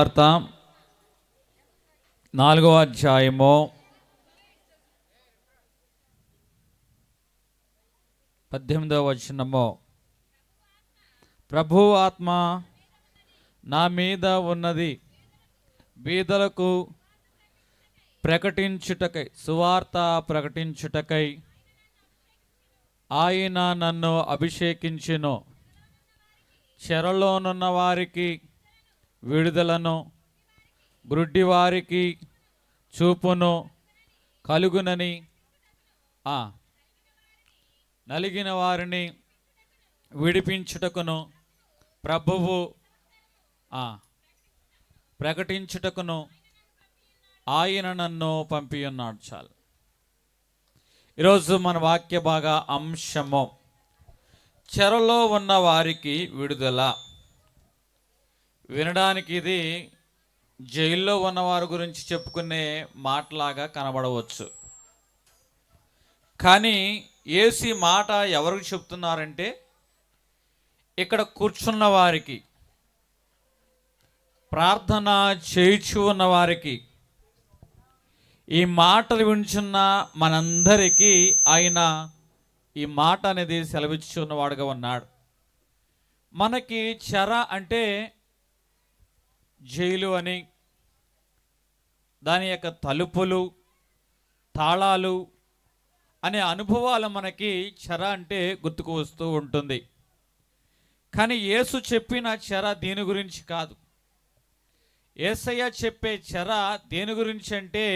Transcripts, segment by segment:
వార్త 4వ అధ్యాయము 18వ వచనము. ప్రభువు ఆత్మ నా మీద ఉన్నది, బీదలకు ప్రకటించుటకై, సువార్త ప్రకటించుటకై ఆయన నన్ను అభిషేకించెను. చెరలోనున్న వారికి విడుదలను, గ్రుడ్డివారికి చూపును కలుగునని, నలిగిన వారిని విడిపించుటకును, ప్రభువు ప్రకటించుటకును ఆయన నన్ను పంపి ఉన్నాడు. చాలు. ఈరోజు మన వాక్య భాగ అంశము చెరలో ఉన్న వారికి విడుదల. వినడానికి ఇది జైల్లో ఉన్నవారి గురించి చెప్పుకునే మాటలాగా కనబడవచ్చు. కానీ యేసు ఈ మాట ఎవరికి చెప్తున్నారంటే, ఇక్కడ కూర్చున్న వారికి, ప్రార్థన చేయించు ఉన్న వారికి, ఈ మాటలు వింటున్న మనందరికీ ఆయన ఈ మాట అనేది సెలవిచ్చున్నవాడుగా ఉన్నాడు. మనకి చెర అంటే జైలు అని, దాని యొక్క తలుపులు, తాళాలు అనే అనుభవాలు మనకి చెర అంటే గుర్తుకు వస్తూ ఉంటుంది. కానీ యేసు చెప్పిన చెర దీని గురించి కాదు. యేసయ్య చెప్పే చెర దేని గురించి అంటే,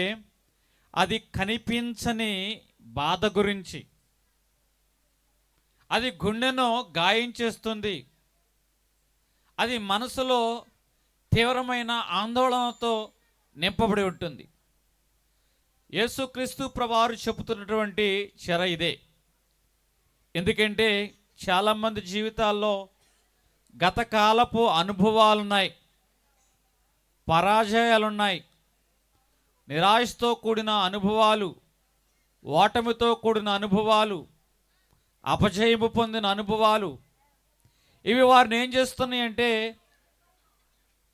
అది కనిపించని బాధ గురించి. అది గుండెను గాయం చేస్తుంది. అది మనసులో తీవ్రమైన ఆందోళనతో నింపబడి ఉంటుంది. యేసుక్రీస్తు ప్రభువారు చెబుతున్నటువంటి చెర ఇదే. ఎందుకంటే చాలామంది జీవితాల్లో గతకాలపు అనుభవాలున్నాయి, పరాజయాలున్నాయి, నిరాశతో కూడిన అనుభవాలు, ఓటమితో కూడిన అనుభవాలు, అపజయము పొందిన అనుభవాలు. ఇవి వారిని ఏం చేస్తున్నాయి అంటే,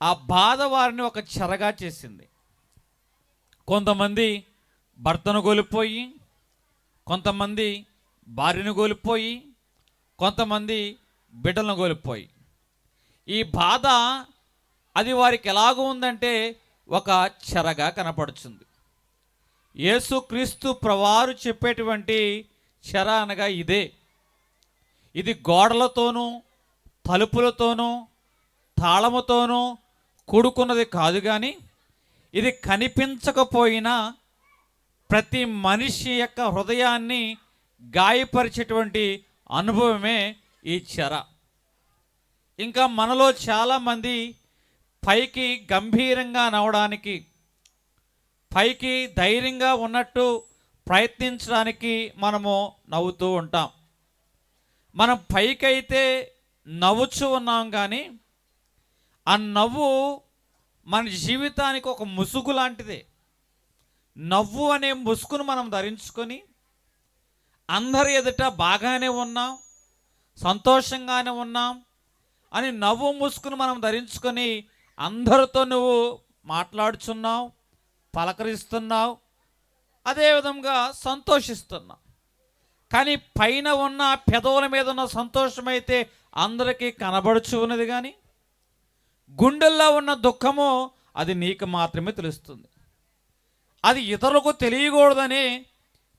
ఆ బాధ వారిని ఒక చెరగా చేసింది. కొంతమంది భర్తను కోల్పోయి, కొంతమంది భార్యను కోల్పోయి, కొంతమంది బిడ్డలను కోల్పోయి, ఈ బాధ అది వారికి ఎలాగూ ఉందంటే ఒక చెరగా కనపడుతుంది. యేసుక్రీస్తు ప్రభువారు చెప్పేటువంటి చెర అనగా ఇదే. ఇది గోడలతోనూ, తలుపులతోనూ, తాళముతోనూ కూడుకున్నది కాదు. కానీ ఇది కనిపించకపోయినా ప్రతి మనిషి యొక్క హృదయాన్ని గాయపరిచేటువంటి అనుభవమే ఈ చెర. ఇంకా మనలో చాలామంది పైకి గంభీరంగా నవ్వడానికి, పైకి ధైర్యంగా ఉన్నట్టు ప్రయత్నించడానికి మనము నవ్వుతూ ఉంటాం. మనం పైకైతే నవ్వుచూ ఉన్నాం, కానీ ఆ నవ్వు మన జీవితానికి ఒక ముసుగు లాంటిదే. నవ్వు అనే ముసుగును మనం ధరించుకొని అందరి ఎదుట బాగానే ఉన్నాం, సంతోషంగానే ఉన్నాం అని నవ్వు ముసుగును మనం ధరించుకొని అందరితో నువ్వు మాట్లాడుచున్నావు, పలకరిస్తున్నావు, అదేవిధంగా సంతోషిస్తున్నావు. కానీ పైన ఉన్న పెదవుల మీద ఉన్న సంతోషమైతే అందరికీ కనబడుచు ఉన్నది, కానీ గుండెల్లో ఉన్న దుఃఖము అది నీకు మాత్రమే తెలుస్తుంది. అది ఇతరులకు తెలియకూడదని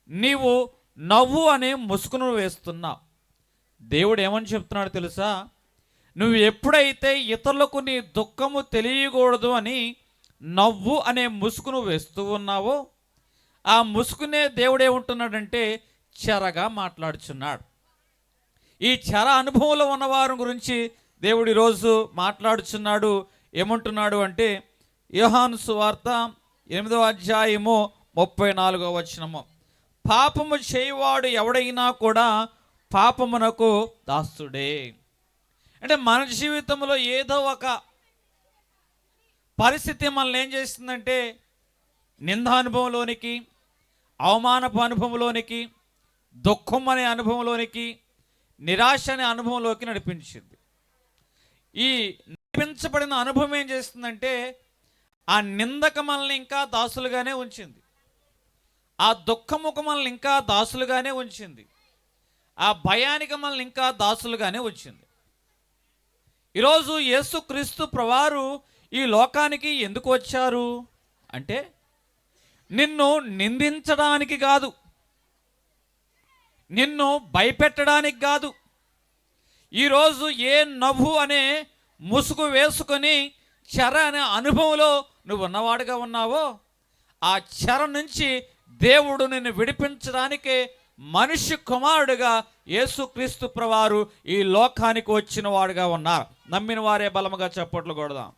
నీవు నవ్వు అనే ముసుగును వేస్తున్నావు. దేవుడు ఏమని చెప్తున్నాడు తెలుసా? నువ్వు ఎప్పుడైతే ఇతరులకు నీ దుఃఖము తెలియకూడదు అని నవ్వు అనే ముసుగును వేస్తూ ఉన్నావో, ఆ ముసుగునే దేవుడు ఏమంటున్నాడంటే చెరగా మాట్లాడుచున్నాడు. ఈ చెర అనుభవంలో ఉన్నవారి గురించి దేవుడు ఈరోజు మాట్లాడుచున్నాడు. ఏమంటున్నాడు అంటే, యోహాను సువార్త 8వ అధ్యాయము 34వ వచనము. పాపము చేయవాడు ఎవడైనా కూడా పాపమునకు దాసుడే. అంటే మన జీవితంలో ఏదో ఒక పరిస్థితి మనల్ని ఏం చేస్తుందంటే నిందానుభవంలోనికి, అవమానపు అనుభవంలోనికి, దుఃఖం అనే అనుభవంలోనికి, నిరాశ అనే అనుభవంలోకి నడిపించింది. ఈ నడిపించబడిన అనుభవం ఏం చేస్తుందంటే ఆ నిందక మనల్ని ఇంకా దాసులుగానే ఉంచింది. ఆ దుఃఖముకు మనల్ని ఇంకా దాసులుగానే ఉంచింది. ఆ భయానికి మనల్ని ఇంకా దాసులుగానే ఉంచింది. ఈరోజు యేసుక్రీస్తు ప్రభువారు ఈ లోకానికి ఎందుకు వచ్చారు అంటే, నిన్ను నిందించడానికి కాదు, నిన్ను భయపెట్టడానికి కాదు. ఈరోజు ఏ నవ్వు అనే ముసుగు వేసుకొని చెర అనే అనుభవంలో నువ్వు ఉన్నవాడుగా ఉన్నావో, ఆ చెర నుంచి దేవుడు నిన్ను విడిపించడానికే మనిషి కుమారుడుగా యేసుక్రీస్తు ప్రభువారు ఈ లోకానికి వచ్చిన వాడుగా ఉన్నారు. నమ్మిన వారే బలముగా చప్పట్లు కొడదాం.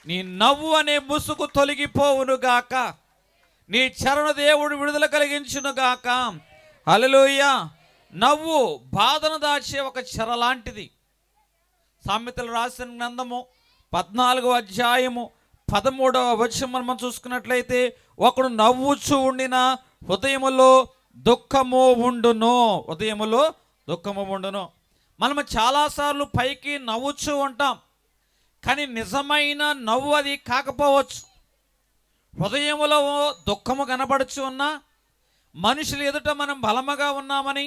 నీ నవ్వు అనే ముసుగు తొలగిపోవునుగాక, నీ చెరను దేవుడు విడుదల కలిగించునుగాక. హల్లెలూయా. నవ్వు బాధను దాచే ఒక చెర లాంటిది. సామెతలు రాసిన గ్రంథము 14వ అధ్యాయము 13వ వచనం మనం చూసుకున్నట్లయితే, ఒకడు నవ్వుచూ ఉండిన హృదయములో దుఃఖము ఉండును. హృదయములో దుఃఖము ఉండును. మనము చాలాసార్లు పైకి నవ్వుచూ ఉంటాం, కానీ నిజమైన నవ్వు అది కాకపోవచ్చు. హృదయములో దుఃఖము కనబడుచు ఉన్నా, మనుషుల ఎదుట మనం బలముగా ఉన్నామని,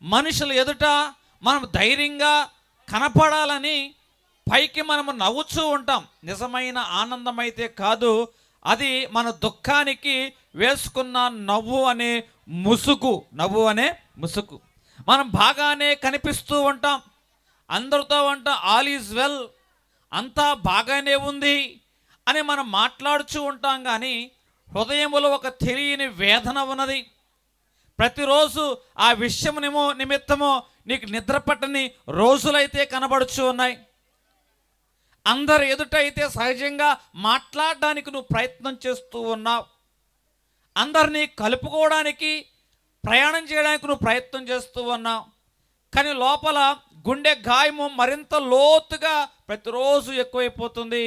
మనుషుల ఎదుట మనం ధైర్యంగా కనపడాలని పైకి మనము నవ్వుచూ ఉంటాం. నిజమైన ఆనందం అయితే కాదు, అది మన దుఃఖానికి వేసుకున్న నవ్వు అనే ముసుగు. నవ్వు అనే ముసుగు. మనం బాగానే కనిపిస్తూ ఉంటాం, అందరితో ఉంటాం, ఆల్ ఈజ్ వెల్, అంతా బాగానే ఉంది అని మనం మాట్లాడుచూ ఉంటాం. కానీ హృదయములో ఒక తెలియని వేదన ఉన్నది. ప్రతిరోజు ఆ విషయమునేమో నిమిత్తమో నీకు నిద్ర పట్టని రోజులైతే కనబడుచు ఉన్నాయి. అందరి ఎదుట అయితే సహజంగా మాట్లాడడానికి నువ్వు ప్రయత్నం చేస్తూ ఉన్నావు, అందరినీ కలుపుకోవడానికి ప్రయాణం చేయడానికి నువ్వు ప్రయత్నం చేస్తూ ఉన్నావు. కానీ లోపల గుండె గాయము మరింత లోతుగా ప్రతిరోజు ఎక్కువైపోతుంది.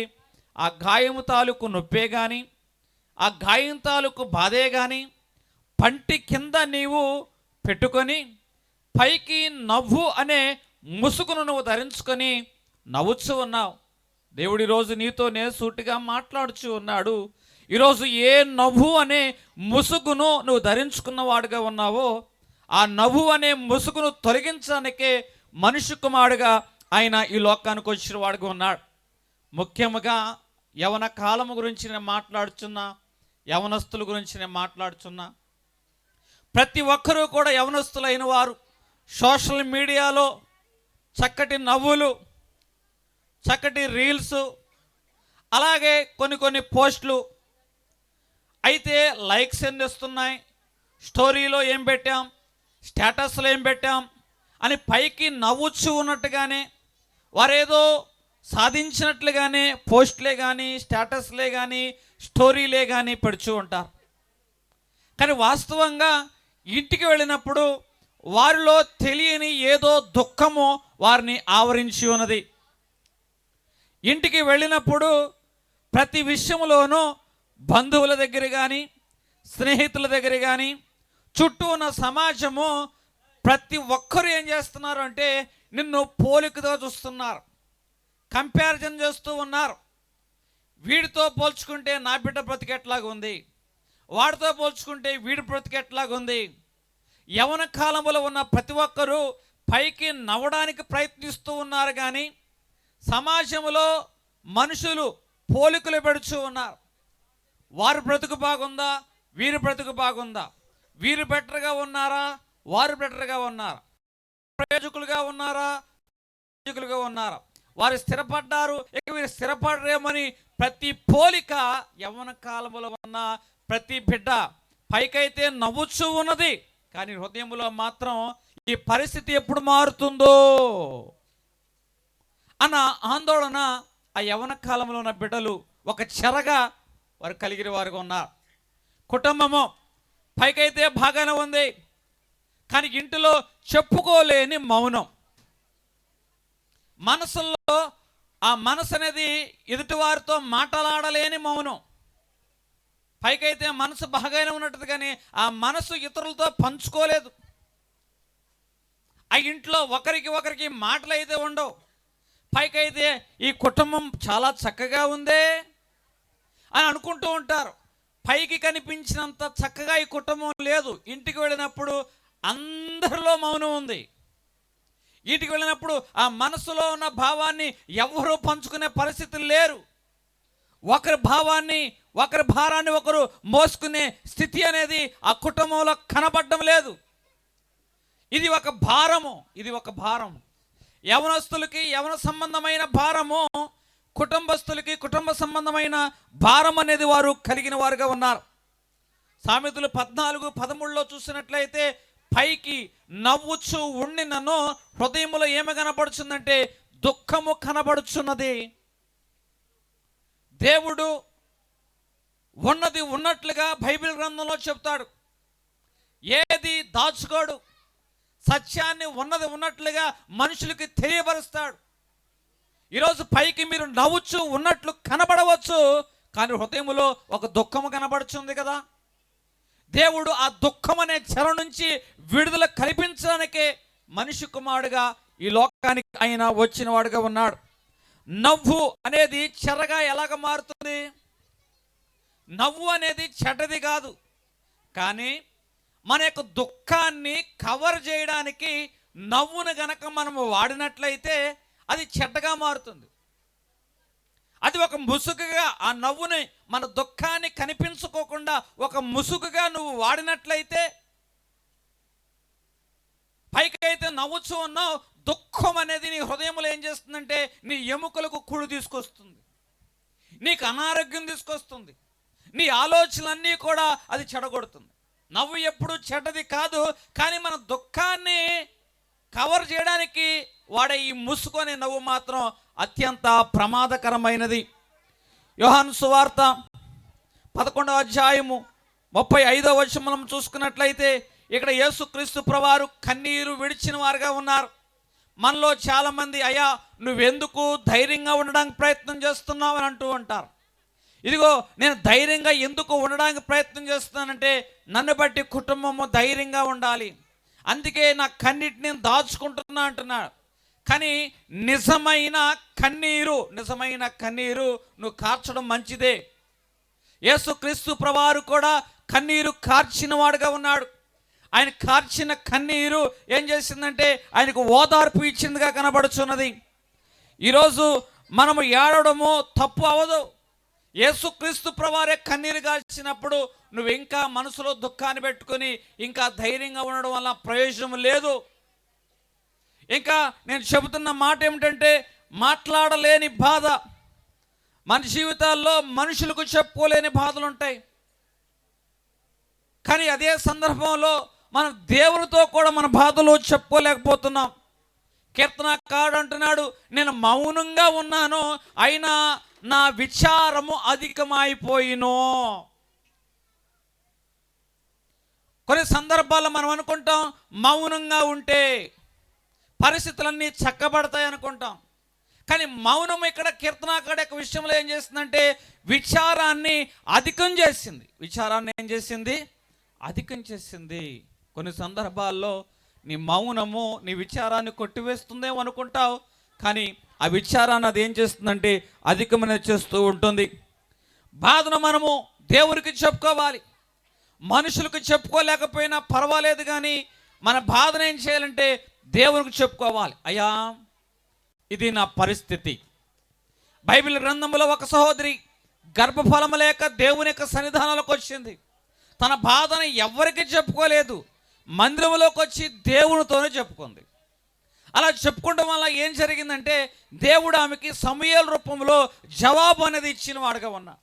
ఆ గాయము తాలూకు నొప్పే కానీ, ఆ గాయం తాలూకు బాధే కానీ పంటి కింద నీవు పెట్టుకొని పైకి నవ్వు అనే ముసుగును నువ్వు ధరించుకొని నవ్వుచూ ఉన్నావు. దేవుడి రోజు నీతోనే సూటిగా మాట్లాడుచూ ఉన్నాడు. ఈరోజు ఏ నవ్వు అనే ముసుగును నువ్వు ధరించుకున్నవాడుగా ఉన్నావో, ఆ నవ్వు అనే ముసుగును తొలగించడానికే మనిషి కుమారుడుగా ఆయన ఈ లోకానికి వచ్చిన వాడుగా ఉన్నాడు. ముఖ్యంగా యవన కాలము గురించి నేను మాట్లాడుచున్నా, యవనస్తుల గురించి నేను మాట్లాడుచున్నా. ప్రతి ఒక్కరూ కూడా యవనస్తులైన వారు సోషల్ మీడియాలో చక్కటి నవ్వులు, చక్కటి రీల్స్, అలాగే కొన్ని పోస్టులు అయితే లైక్స్ ఎన్ని వస్తున్నాయి, స్టోరీలో ఏం పెట్టాం, స్టేటస్లో ఏం పెట్టాం అని పైకి నవ్వుచూ ఉన్నట్టుగానే, వారేదో సాధించినట్లుగానే పోస్టులే కానీ, స్టేటస్లే కానీ, స్టోరీలే కానీ పెడుతూ ఉంటారు. కానీ వాస్తవంగా ఇంటికి వెళ్ళినప్పుడు వారిలో తెలియని ఏదో దుఃఖము వారిని ఆవరించి ఉన్నది. ఇంటికి వెళ్ళినప్పుడు ప్రతి విషయంలోనూ బంధువుల దగ్గర కానీ, స్నేహితుల దగ్గర కానీ, చుట్టూ ఉన్న సమాజము ప్రతి ఒక్కరు ఏం చేస్తున్నారు అంటే నిన్ను పోలికతో చూస్తున్నారు, కంపారిజన్ చేస్తూ ఉన్నారు. వీడితో పోల్చుకుంటే నా బిడ్డ బ్రతికెట్లాగా ఉంది, వాడితో పోల్చుకుంటే వీడి బ్రతికెట్లాగా ఉంది. యవన కాలంలో ఉన్న ప్రతి ఒక్కరూ పైకి నవ్వడానికి ప్రయత్నిస్తూ ఉన్నారు, కానీ సమాజంలో మనుషులు పోలికలు పెడుతూ ఉన్నారు. వారి బ్రతుకు బాగుందా, వీరి బ్రతుకు బాగుందా, వీరు బెటర్గా ఉన్నారా, వారు బెటర్గా ఉన్నారా, ప్రయోజకులుగా ఉన్నారా, ప్రయోజకులుగా ఉన్నారా, వారు స్థిరపడ్డారు ఇక వీరు స్థిరపడరేమని ప్రతి పోలిక యవ్వన కాలంలో ఉన్న ప్రతి బిడ్డ పైకైతే నవ్వుచూ ఉన్నది, కానీ హృదయంలో మాత్రం ఈ పరిస్థితి ఎప్పుడు మారుతుందో అన్న ఆందోళన ఆ యవ్వన కాలంలో ఉన్న బిడ్డలు ఒక చెరగా వారు కలిగిన వారుగా ఉన్నారు. కుటుంబము పైకైతే బాగానే ఉంది, కానీ ఇంటిలో చెప్పుకోలేని మౌనం, మనసులో ఆ మనసు అనేది ఎదుటివారితో మాట్లాడలేని మౌనం. పైకైతే మనసు బాగానే ఉన్నట్టు, కానీ ఆ మనసు ఇతరులతో పంచుకోలేదు. ఆ ఇంట్లో ఒకరికి మాటలు అయితే ఉండవు, పైకైతే ఈ కుటుంబం చాలా చక్కగా ఉందే అని అనుకుంటూ ఉంటారు. పైకి కనిపించినంత చక్కగా ఈ కుటుంబం లేదు. ఇంటికి వెళ్ళినప్పుడు అందరిలో మౌనం ఉంది. ఇంటికి వెళ్ళినప్పుడు ఆ మనసులో ఉన్న భావాన్ని ఎవరూ పంచుకునే పరిస్థితులు లేరు. ఒకరి భావాన్ని, ఒకరి భారాన్ని ఒకరు మోసుకునే స్థితి అనేది ఆ కుటుంబంలో కనబడడం లేదు. ఇది ఒక భారము, ఇది ఒక భారం. యవనస్తులకి యవన సంబంధమైన భారము, కుటుంబస్తులకి కుటుంబ సంబంధమైన భారం అనేది వారు కలిగిన వారుగా ఉన్నారు. సామెతలు 14:13 చూసినట్లయితే, పైకి నవ్వుచు ఉండి నన్ను హృదయంలో ఏమి కనబడుచుందంటే దుఃఖము కనబడుచున్నది. దేవుడు ఉన్నది ఉన్నట్లుగా బైబిల్ గ్రంథంలో చెప్తాడు. ఏది దాచుకోడు. సత్యాన్ని ఉన్నది ఉన్నట్లుగా మనుషులకి తెలియపరుస్తాడు. ఈరోజు పైకి మీరు నవ్వుచు ఉన్నట్లు కనబడవచ్చు, కానీ హృదయంలో ఒక దుఃఖము కనబడుతుంది కదా. దేవుడు ఆ దుఃఖం అనే చెర నుంచి విడుదల కల్పించడానికే మనిషి కుమారుడుగా ఈ లోకానికి ఆయన వచ్చిన వాడుగా ఉన్నాడు. నవ్వు అనేది చెరగా ఎలాగ మారుతుంది? నవ్వు అనేది చెడ్డది కాదు, కానీ మన యొక్క దుఃఖాన్ని కవర్ చేయడానికి నవ్వును గనక మనము వాడినట్లయితే అది చెడ్డగా మారుతుంది. అది ఒక ముసుగుగా, ఆ నవ్వుని మన దుఃఖాన్ని కనిపించుకోకుండా ఒక ముసుగుగా నువ్వు వాడినట్లయితే, పైకైతే నవ్వుచూ ఉన్నావు, దుఃఖం అనేది నీ హృదయంలో ఏం చేస్తుందంటే నీ ఎముకలకు కుళ్ళు తీసుకొస్తుంది, నీకు అనారోగ్యం తీసుకొస్తుంది, నీ ఆలోచనలన్నీ కూడా అది చెడగొడుతుంది. నవ్వు ఎప్పుడు చెడ్డది కాదు, కానీ మన దుఃఖాన్ని కవర్ చేయడానికి వాడే ఈ ముసుకొని నవ్వు మాత్రం అత్యంత ప్రమాదకరమైనది. యోహాను సువార్త 11:35 మనం చూసుకున్నట్లయితే, ఇక్కడ యేసుక్రీస్తు ప్రభువారు కన్నీరు విడిచిన వారుగా ఉన్నారు. మనలో చాలామంది, అయ్యా నువ్వెందుకు ధైర్యంగా ఉండడానికి ప్రయత్నం చేస్తున్నావు అని అంటూ ఉంటారు. ఇదిగో నేను ధైర్యంగా ఎందుకు ఉండడానికి ప్రయత్నం చేస్తున్నానంటే నన్ను బట్టి కుటుంబము ధైర్యంగా ఉండాలి, అందుకే నా కన్నీటిని దాచుకుంటున్నా అంటున్నాడు. కానీ నిజమైన కన్నీరు నువ్వు కార్చడం మంచిదే. యేసుక్రీస్తు ప్రభువారు కూడా కన్నీరు కార్చిన వాడుగా ఉన్నాడు. ఆయన కార్చిన కన్నీరు ఏం చేసిందంటే ఆయనకు ఓదార్పు ఇచ్చిందిగా కనబడుచున్నది. ఈరోజు మనము ఏడవడము తప్పు అవదు. యేసుక్రీస్తు ప్రభువారే కన్నీరు కార్చినప్పుడు నువ్వు ఇంకా మనసులో దుఃఖాన్ని పెట్టుకొని ఇంకా ధైర్యంగా ఉండడం వల్ల ప్రయోజనం లేదు. ఇంకా నేను చెబుతున్న మాట ఏమిటంటే, మాట్లాడలేని బాధ, మన జీవితాల్లో మనుషులకు చెప్పుకోలేని బాధలు ఉంటాయి. కానీ అదే సందర్భంలో మనం దేవునితో కూడా మన బాధలు చెప్పుకోలేకపోతున్నాం. కీర్తనకారుడు అంటున్నాడు, నేను మౌనంగా ఉన్నాను, అయినా నా విచారము అధికమైపోయిను. కొన్ని సందర్భాల్లో మనం అనుకుంటాం మౌనంగా ఉంటే పరిస్థితులన్నీ చక్కబడతాయి అనుకుంటాం. కానీ మౌనం ఇక్కడ కీర్తనకారుడు యొక్క విషయంలో ఏం చేస్తుందంటే విచారాన్ని అధికం చేసింది. అధికం చేసింది. కొన్ని సందర్భాల్లో నీ మౌనము నీ విచారాన్ని కొట్టివేస్తుందేమో అనుకుంటావు, కానీ ఆ విచారాన్ని అది ఏం చేస్తుందంటే అధికమైన చేస్తూ ఉంటుంది. బాధను మనము దేవునికి చెప్పుకోవాలి. మనుషులకు చెప్పుకోలేకపోయినా పర్వాలేదు, కానీ మన బాధను ఏం చేయాలంటే దేవునికి చెప్పుకోవాలి. అయ్యా ఇది నా పరిస్థితి. బైబిల్ గ్రంథంలో ఒక సహోదరి గర్భఫలము లేక దేవుని యొక్క సన్నిధానాలకు వచ్చింది. తన బాధను ఎవరికి చెప్పుకోలేదు, మందిరంలోకి వచ్చి దేవునితోనే చెప్పుకుంది. అలా చెప్పుకోవడం వల్ల ఏం జరిగిందంటే దేవుడు ఆమెకి సమూయేలు రూపంలో జవాబు అనేది ఇచ్చిన వాడుగా ఉన్నా.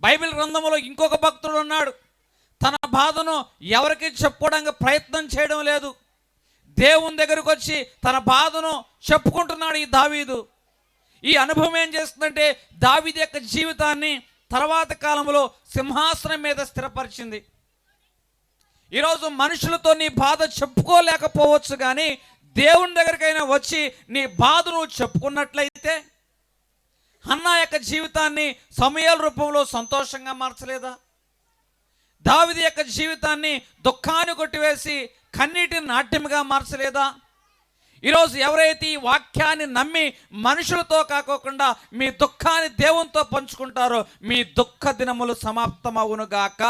బైబిల్ గ్రంథంలో ఇంకొక భక్తుడు ఉన్నాడు, తన బాధను ఎవరికి చెప్పుకోవడానికి ప్రయత్నం చేయడం లేదు, దేవుని దగ్గరకు వచ్చి తన బాధను చెప్పుకుంటున్నాడు ఈ దావీదు. ఈ అనుభవం ఏం చేస్తుందంటే దావీదు యొక్క జీవితాన్ని తర్వాత కాలంలో సింహాసనం మీద స్థిరపరిచింది. ఈరోజు మనుషులతో నీ బాధ చెప్పుకోలేకపోవచ్చు, కానీ దేవుని దగ్గరికైనా వచ్చి నీ బాధను చెప్పుకున్నట్లయితే, హన్నా యొక్క జీవితాన్ని సమూయేలు రూపంలో సంతోషంగా మార్చలేదా? దావీదు యొక్క జీవితాన్ని దుఃఖాన్ని కొట్టివేసి కన్నీటిని నాట్యముగా మార్చలేదా? ఈరోజు ఎవరైతే ఈ వాక్యాన్ని నమ్మి మనుషులతో కాకోకుండా మీ దుఃఖాన్ని దేవునితో పంచుకుంటారో మీ దుఃఖ దినములు సమాప్తమవునుగాక.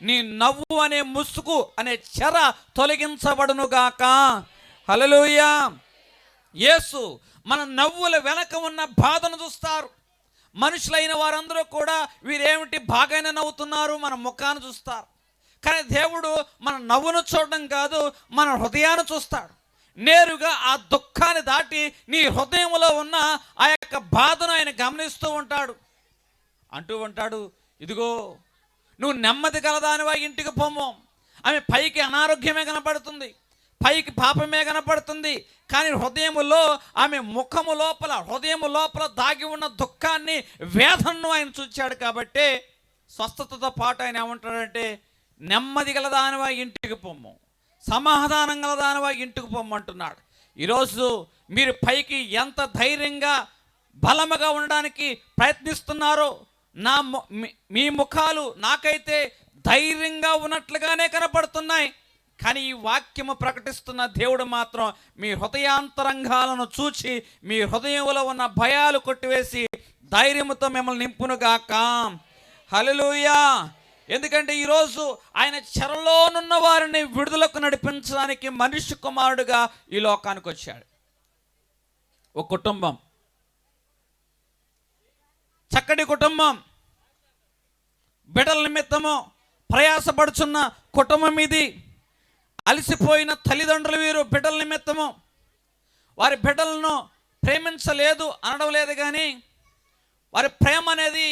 నీ నవ్వు అనే ముసుగు అనే చెర తొలగించబడునుగాక. హల్లెలూయా. యేసు మన నవ్వుల వెనక ఉన్న బాధను చూస్తారు. మనుషులైన వారందరూ కూడా వీరేమిటి బాగానే నవ్వుతున్నారు మన ముఖాన్ని చూస్తారు. కానీ దేవుడు మన నవ్వును చూడడం కాదు, మన హృదయాన్ని చూస్తాడు. నేరుగా ఆ దుఃఖాన్ని దాటి నీ హృదయంలో ఉన్న ఆ యొక్క బాధను ఆయన గమనిస్తూ ఉంటాడు. అంటూ ఉంటాడు, ఇదిగో నువ్వు నెమ్మది గలదానివా ఇంటికి పొమ్ము. ఆమె పైకి అనారోగ్యమే కనపడుతుంది, పైకి పాపమే కనపడుతుంది, కానీ హృదయములో ఆమె ముఖము లోపల హృదయము లోపల దాగి ఉన్న దుఃఖాన్ని వేదనను ఆయన చూచాడు. కాబట్టి స్వస్థతతో పాటు ఆయన ఏమంటాడంటే నెమ్మది గలదానివా ఇంటికి పొమ్ము, సమాధానం గలదానివా ఇంటికి పొమ్మంటున్నాడు. ఈరోజు మీరు పైకి ఎంత ధైర్యంగా బలముగా ఉండడానికి ప్రయత్నిస్తున్నారో మీ ముఖాలు నాకైతే ధైర్యంగా ఉన్నట్లుగానే కనపడుతున్నాయి. కానీ ఈ వాక్యము ప్రకటిస్తున్న దేవుడు మాత్రం మీ హృదయాంతరంగాలను చూచి మీ హృదయంలో ఉన్న భయాలు కొట్టివేసి ధైర్యముతో మిమ్మల్ని నింపునుగాక. హల్లెలూయా. ఎందుకంటే ఈరోజు ఆయన చెరలోనున్న వారిని విడుదలకు నడిపించడానికి మనిషి కుమారుడుగా ఈ లోకానికి వచ్చాడు. ఒక కుటుంబం, చక్కటి కుటుంబం, బిడ్డల నిమిత్తము ప్రయాసపడుచున్న కుటుంబం ఇది. అలసిపోయిన తల్లిదండ్రులు వీరు బిడ్డల నిమిత్తము వారి బిడ్డలను ప్రేమించలేదు అనడం లేదు, కానీ వారి ప్రేమ అనేది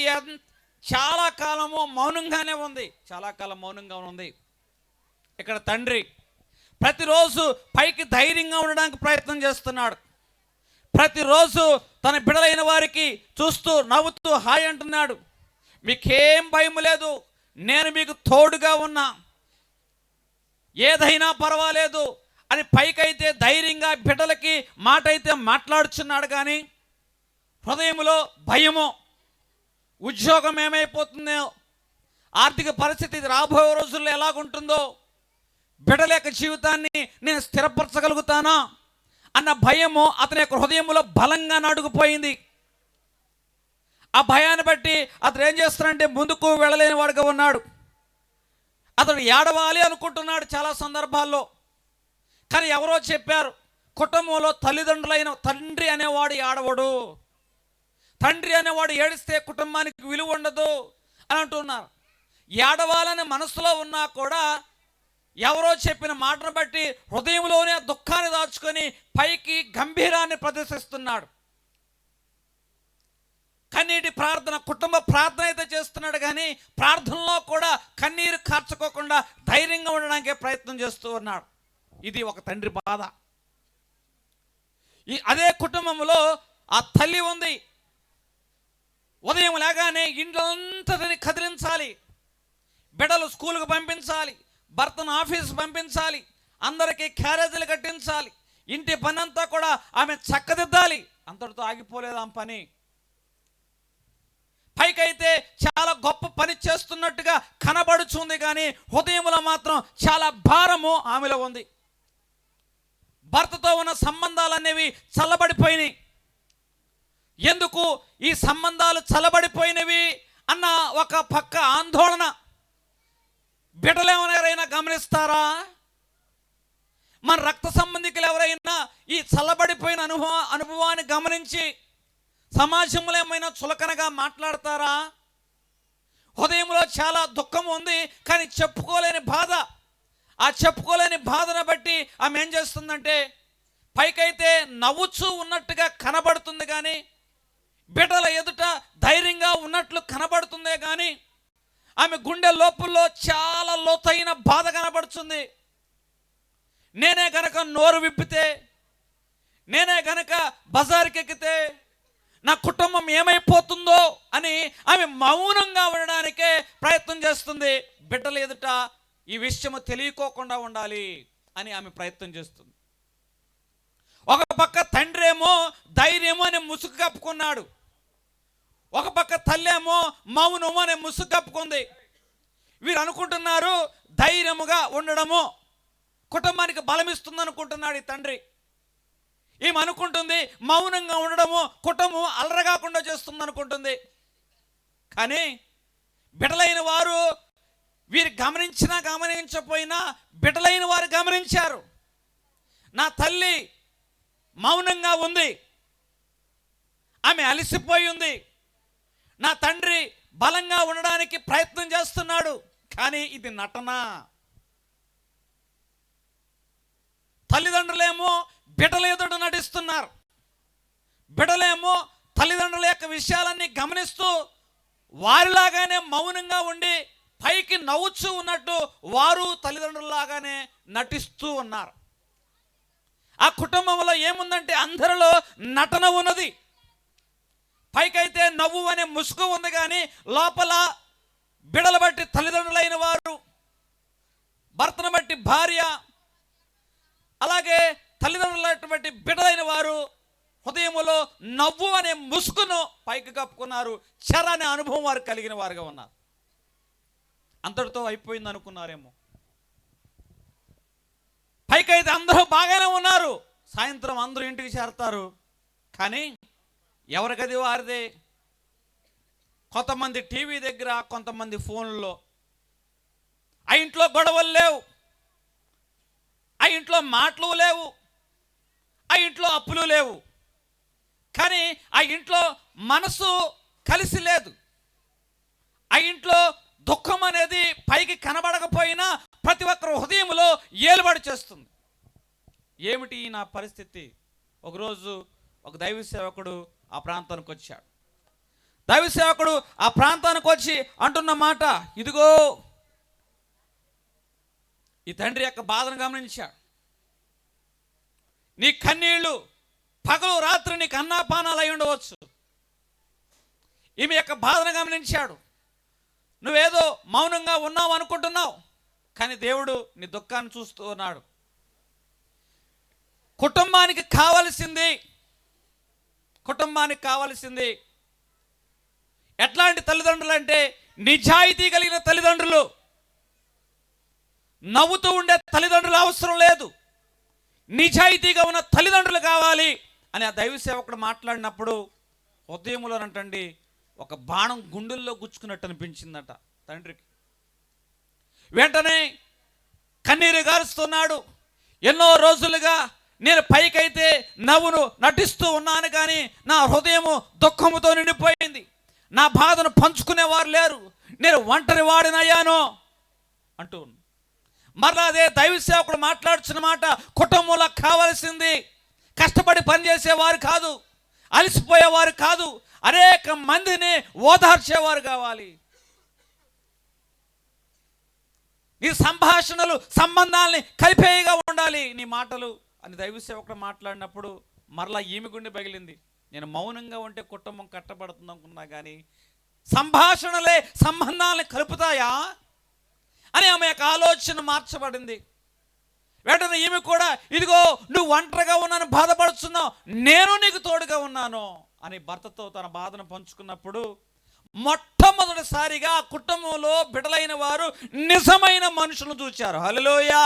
చాలా కాలము మౌనంగానే ఉంది, చాలా కాలం మౌనంగా ఉంది. ఇక్కడ తండ్రి ప్రతిరోజు పైకి ధైర్యంగా ఉండడానికి ప్రయత్నం చేస్తున్నాడు. ప్రతిరోజు తన బిడ్డలైన వారికి చూస్తూ నవ్వుతూ హాయ్ అంటున్నాడు. మీకేం భయం లేదు, నేను మీకు తోడుగా ఉన్నా, ఏదైనా పర్వాలేదు అని పైకైతే ధైర్యంగా బిడ్డలకి మాట అయితే మాట్లాడుచున్నాడు. కానీ హృదయంలో భయము, ఉద్యోగం ఏమైపోతుందో, ఆర్థిక పరిస్థితి రాబోయే రోజుల్లో ఎలాగుంటుందో, బిడ్డల యొక్క జీవితాన్ని నేను స్థిరపరచగలుగుతానా అన్న భయము అతని యొక్క హృదయంలో బలంగా నాటుకుపోయింది. ఆ భయాన్ని బట్టి అతను ఏం చేస్తున్నాడంటే ముందుకు వెళ్ళలేని వాడుగా ఉన్నాడు. అతడు ఏడవాలి అనుకుంటున్నాడు చాలా సందర్భాల్లో. కానీ ఎవరో చెప్పారు, కుటుంబంలో తల్లిదండ్రులైన తండ్రి అనేవాడు ఏడవడు, తండ్రి అనేవాడు ఏడిస్తే కుటుంబానికి విలువ ఉండదు అని అంటున్నారు. ఏడవాలని మనసులో ఉన్నా కూడా ఎవరో చెప్పిన మాటను బట్టి హృదయంలోనే దుఃఖాన్ని దాచుకొని పైకి గంభీరాన్ని ప్రదర్శిస్తున్నాడు. కన్నీటి ప్రార్థన, కుటుంబ ప్రార్థన అయితే చేస్తున్నాడు, కానీ ప్రార్థనలో కూడా కన్నీరు కార్చుకోకుండా ధైర్యంగా ఉండడానికి ప్రయత్నం చేస్తూ ఉన్నాడు. ఇది ఒక తండ్రి బాధ. అదే కుటుంబంలో ఆ తల్లి ఉంది. ఉదయం లేగానే ఇండ్లంతటిని కదిలించాలి, బిడ్డలు స్కూల్కి పంపించాలి, భర్తను ఆఫీస్కి పంపించాలి, అందరికీ క్యారేజీలు కట్టించాలి, ఇంటి పని అంతా కూడా ఆమె చక్కదిద్దాలి. అంతటితో ఆగిపోలేదు ఆమె పని. పైకైతే చాలా గొప్ప పని చేస్తున్నట్టుగా కనబడుచుంది, కానీ హృదయంలో మాత్రం చాలా భారము ఆమెలో ఉంది. భర్తతో ఉన్న సంబంధాలు అనేవి చల్లబడిపోయినాయి. ఎందుకు ఈ సంబంధాలు చల్లబడిపోయినవి అన్న ఒక పక్క ఆందోళన. బిడ్డలు ఎవరైనా గమనిస్తారా? మన రక్త సంబంధికులు ఎవరైనా ఈ చల్లబడిపోయిన అనుభవాన్ని గమనించి సమాజంలో ఏమైనా చులకనగా మాట్లాడతారా? హృదయంలో చాలా దుఃఖం ఉంది, కానీ చెప్పుకోలేని బాధ. ఆ చెప్పుకోలేని బాధను బట్టి ఆమె ఏం చేస్తుందంటే పైకైతే నవ్వుచూ ఉన్నట్టుగా కనబడుతుంది, కానీ బిడ్డల ఎదుట ధైర్యంగా ఉన్నట్లు కనబడుతుందే, కానీ ఆమె గుండె లోపల్లో చాలా లోతైన బాధ కనబడుతుంది. నేనే గనక నోరు విప్పితే, నేనే గనక బజార్కి ఎక్కితే నా కుటుంబం ఏమైపోతుందో అని ఆమె మౌనంగా ఉండడానికే ప్రయత్నం చేస్తుంది. బిడ్డల ఎదుట ఈ విషయము తెలియకోకుండా ఉండాలి అని ఆమె ప్రయత్నం చేస్తుంది. ఒక పక్క తండ్రి ఏమో ధైర్యము అనే ముసుగు కప్పుకున్నాడు, ఒక పక్క తల్లేమో మౌనము అనే ముసుగు కప్పుకుంది. వీరు అనుకుంటున్నారు ధైర్యముగా ఉండడము కుటుంబానికి బలమిస్తుంది అనుకుంటున్నాడు ఈ తండ్రి. ఈమె అనుకుంటుంది మౌనంగా ఉండడము కుటుంబం అలరగాకుండా చేస్తుంది అనుకుంటుంది. కానీ బిడ్డలైన వారు వీరు గమనించినా గమనించకపోయినా బిడ్డలైన వారు గమనించారు. నా తల్లి మౌనంగా ఉంది, ఆమె అలసిపోయి ఉంది, నా తండ్రి బలంగా ఉండడానికి ప్రయత్నం చేస్తున్నాడు, కానీ ఇది నటన. తల్లిదండ్రులేమో బిడ్డల ఎదుట నటిస్తున్నారు, బిడ్డలేమో తల్లిదండ్రుల యొక్క విషయాలన్నీ గమనిస్తూ వారిలాగానే మౌనంగా ఉండి పైకి నవ్వుతూ ఉన్నట్టు వారు తల్లిదండ్రులలాగానే నటిస్తూ ఉన్నారు. ఆ కుటుంబంలో ఏముందంటే అందరిలో నటన ఉన్నది. పైకైతే నవ్వు అనే ముసుగు ఉంది, కానీ లోపల బిడలు బట్టి తల్లిదండ్రులైన వారు, భర్తను బట్టి భార్య, అలాగే తల్లిదండ్రులైనటువంటి బిడ్డలైన వారు హృదయములో నవ్వు అనే ముసుగును పైకి కప్పుకున్నారు. చెర అనే అనుభవం వారు కలిగిన వారుగా ఉన్నారు. అంతటితో అయిపోయింది అనుకున్నారేమో. పైకైతే అందరూ బాగానే ఉన్నారు, సాయంత్రం అందరూ ఇంటికి చేరతారు, కానీ ఎవరికది వారిదే. కొంతమంది టీవీ దగ్గర, కొంతమంది ఫోన్లో. ఆ ఇంట్లో గొడవలు లేవు, ఆ ఇంట్లో మాటలు లేవు, ఆ ఇంట్లో అప్పులు లేవు, కానీ ఆ ఇంట్లో మనసు కలిసి లేదు. ఆ ఇంట్లో దుఃఖం అనేది పైకి కనబడకపోయినా ప్రతి ఒక్కరు హృదయంలో ఏలుబడి చేస్తుంది. ఏమిటి నా పరిస్థితి? ఒకరోజు ఒక దైవ సేవకుడు ఆ ప్రాంతానికి వచ్చాడు. దైవ సేవకుడు ఆ ప్రాంతానికి వచ్చి అంటున్న మాట, ఇదిగో ఈ తండ్రి యొక్క బాధను గమనించాడు. నీ కన్నీళ్లు పగలు రాత్రి నీకు అన్నాపానాలు అయి ఉండవచ్చు. ఈమె యొక్క బాధను గమనించాడు. నువ్వేదో మౌనంగా ఉన్నావు అనుకుంటున్నావు, కానీ దేవుడు నీ దుఃఖాన్ని చూస్తూ ఉన్నాడు. కుటుంబానికి కావలసింది ఎట్లాంటి తల్లిదండ్రులు అంటే నిజాయితీ కలిగిన తల్లిదండ్రులు. నవ్వుతూ ఉండే తల్లిదండ్రులు అవసరం లేదు, నిజాయితీగా ఉన్న తల్లిదండ్రులు కావాలి అని ఆ దైవ సేవకుడు మాట్లాడినప్పుడు హృదయంలోనంటండి ఒక బాణం గుండెల్లో గుచ్చుకున్నట్టు అనిపించిందట తండ్రికి. వెంటనే కన్నీరు గారుస్తున్నాడు. ఎన్నో రోజులుగా నేను పైకైతే నవ్వును నటిస్తూ ఉన్నాను, కానీ నా హృదయము దుఃఖముతో నిండిపోయింది. నా బాధను పంచుకునేవారు లేరు, నేను ఒంటరి వాడినయ్యాను అంటూ. మరలా అదే దైవ సేవకుడు మాట్లాడుతున్న మాట, కుటుంబంలో కావాల్సింది కష్టపడి పనిచేసేవారు కాదు, అలసిపోయేవారు కాదు, అనేక మందిని ఓదార్చేవారు కావాలి. నీ సంభాషణలు సంబంధాలని కలిపేయగా ఉండాలి నీ మాటలు అని దైవ సేవకుడు మాట్లాడినప్పుడు మరలా ఈమె గుండె పగిలింది. నేను మౌనంగా ఉంటే కుటుంబం కట్టబడుతుంది అనుకున్నా, కానీ సంభాషణలే సంబంధాలను కలుపుతాయా అని ఆమె యొక్క ఆలోచన మార్చబడింది. వెంటనే ఈమె కూడా, ఇదిగో నువ్వు ఒంటరిగా ఉన్నాను, బాధపడుతున్నావు, నేను నీకు తోడుగా ఉన్నాను అని భర్తతో తన బాధను పంచుకున్నప్పుడు మొట్టమొదటిసారిగా కుటుంబంలో బిడ్డలైన వారు నిజమైన మనుషులను చూచారు. హల్లెలూయా.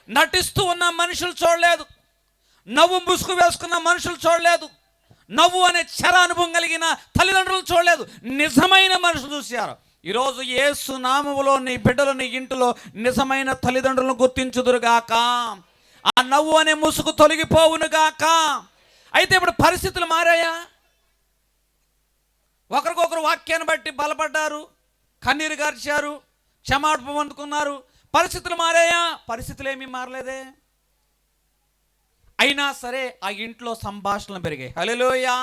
నటిస్తూ ఉన్న మనుషులు చూడలేదు, నవ్వు ముసుగు వేసుకున్న మనుషులు చూడలేదు, నవ్వు అనే చెర అనుభవం కలిగిన తల్లిదండ్రులు చూడలేదు, నిజమైన మనుషులు చూశారు. ఈరోజు యేసు నామములో నీ బిడ్డలు నీ ఇంటిలో నిజమైన తల్లిదండ్రులను గుర్తించుదురుగాక. ఆ నవ్వు అనే ముసుగు తొలగిపోవునుగాక. అయితే ఇప్పుడు పరిస్థితులు మారాయా? ఒకరికొకరు వాక్యాన్ని బట్టి బలపడ్డారు, కన్నీరు గార్చారు, క్షమాపణ పొందుకున్నారు. పరిస్థితులు మారాయా? పరిస్థితులు ఏమీ మారలేదే. అయినా సరే ఆ ఇంట్లో సంభాషణలు పెరిగాయి. హల్లెలూయా.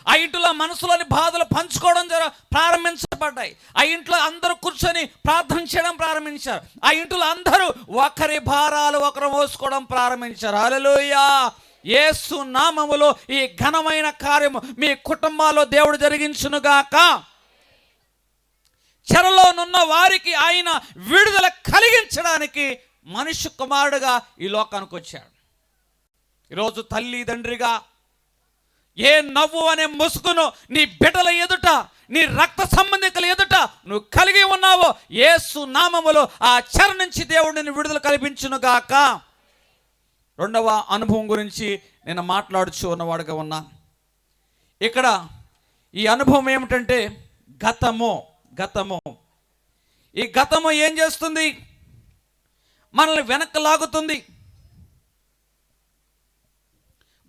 ఆ ఇంట్లో మనసులోని బాధలు పంచుకోవడం ప్రారంభించబడ్డాయి. ఆ ఇంట్లో అందరూ కూర్చొని ప్రార్థన చేయడం ప్రారంభించారు. ఆ ఇంట్లో అందరూ ఒకరి భారాలు ఒకరు మోసుకోవడం ప్రారంభించారు. హల్లెలూయా. యేసు నామములో ఈ ఘనమైన కార్యము మీ కుటుంబాల్లో దేవుడు జరిగించునుగాక. చెరలోనున్న వారికి ఆయన విడుదల కలిగించడానికి మనుష్య కుమారుడుగా ఈ లోకానికి వచ్చాడు. ఈరోజు తల్లి తండ్రిగా ఏ నవ్వు అనే ముసుగును నీ బిడ్డల ఎదుట, నీ రక్త సంబంధికుల ఎదుట నువ్వు కలిగి ఉన్నావో యేసు నామములో ఆ చెర నుంచి దేవుడిని విడుదల కల్పించునుగాక. రెండవ అనుభవం గురించి నేను మాట్లాడుచు ఉన్నవాడుగా ఉన్నా. ఇక్కడ ఈ అనుభవం ఏమిటంటే గతము. ఈ గతము ఏం చేస్తుంది? మనల్ని వెనక్కి లాగుతుంది.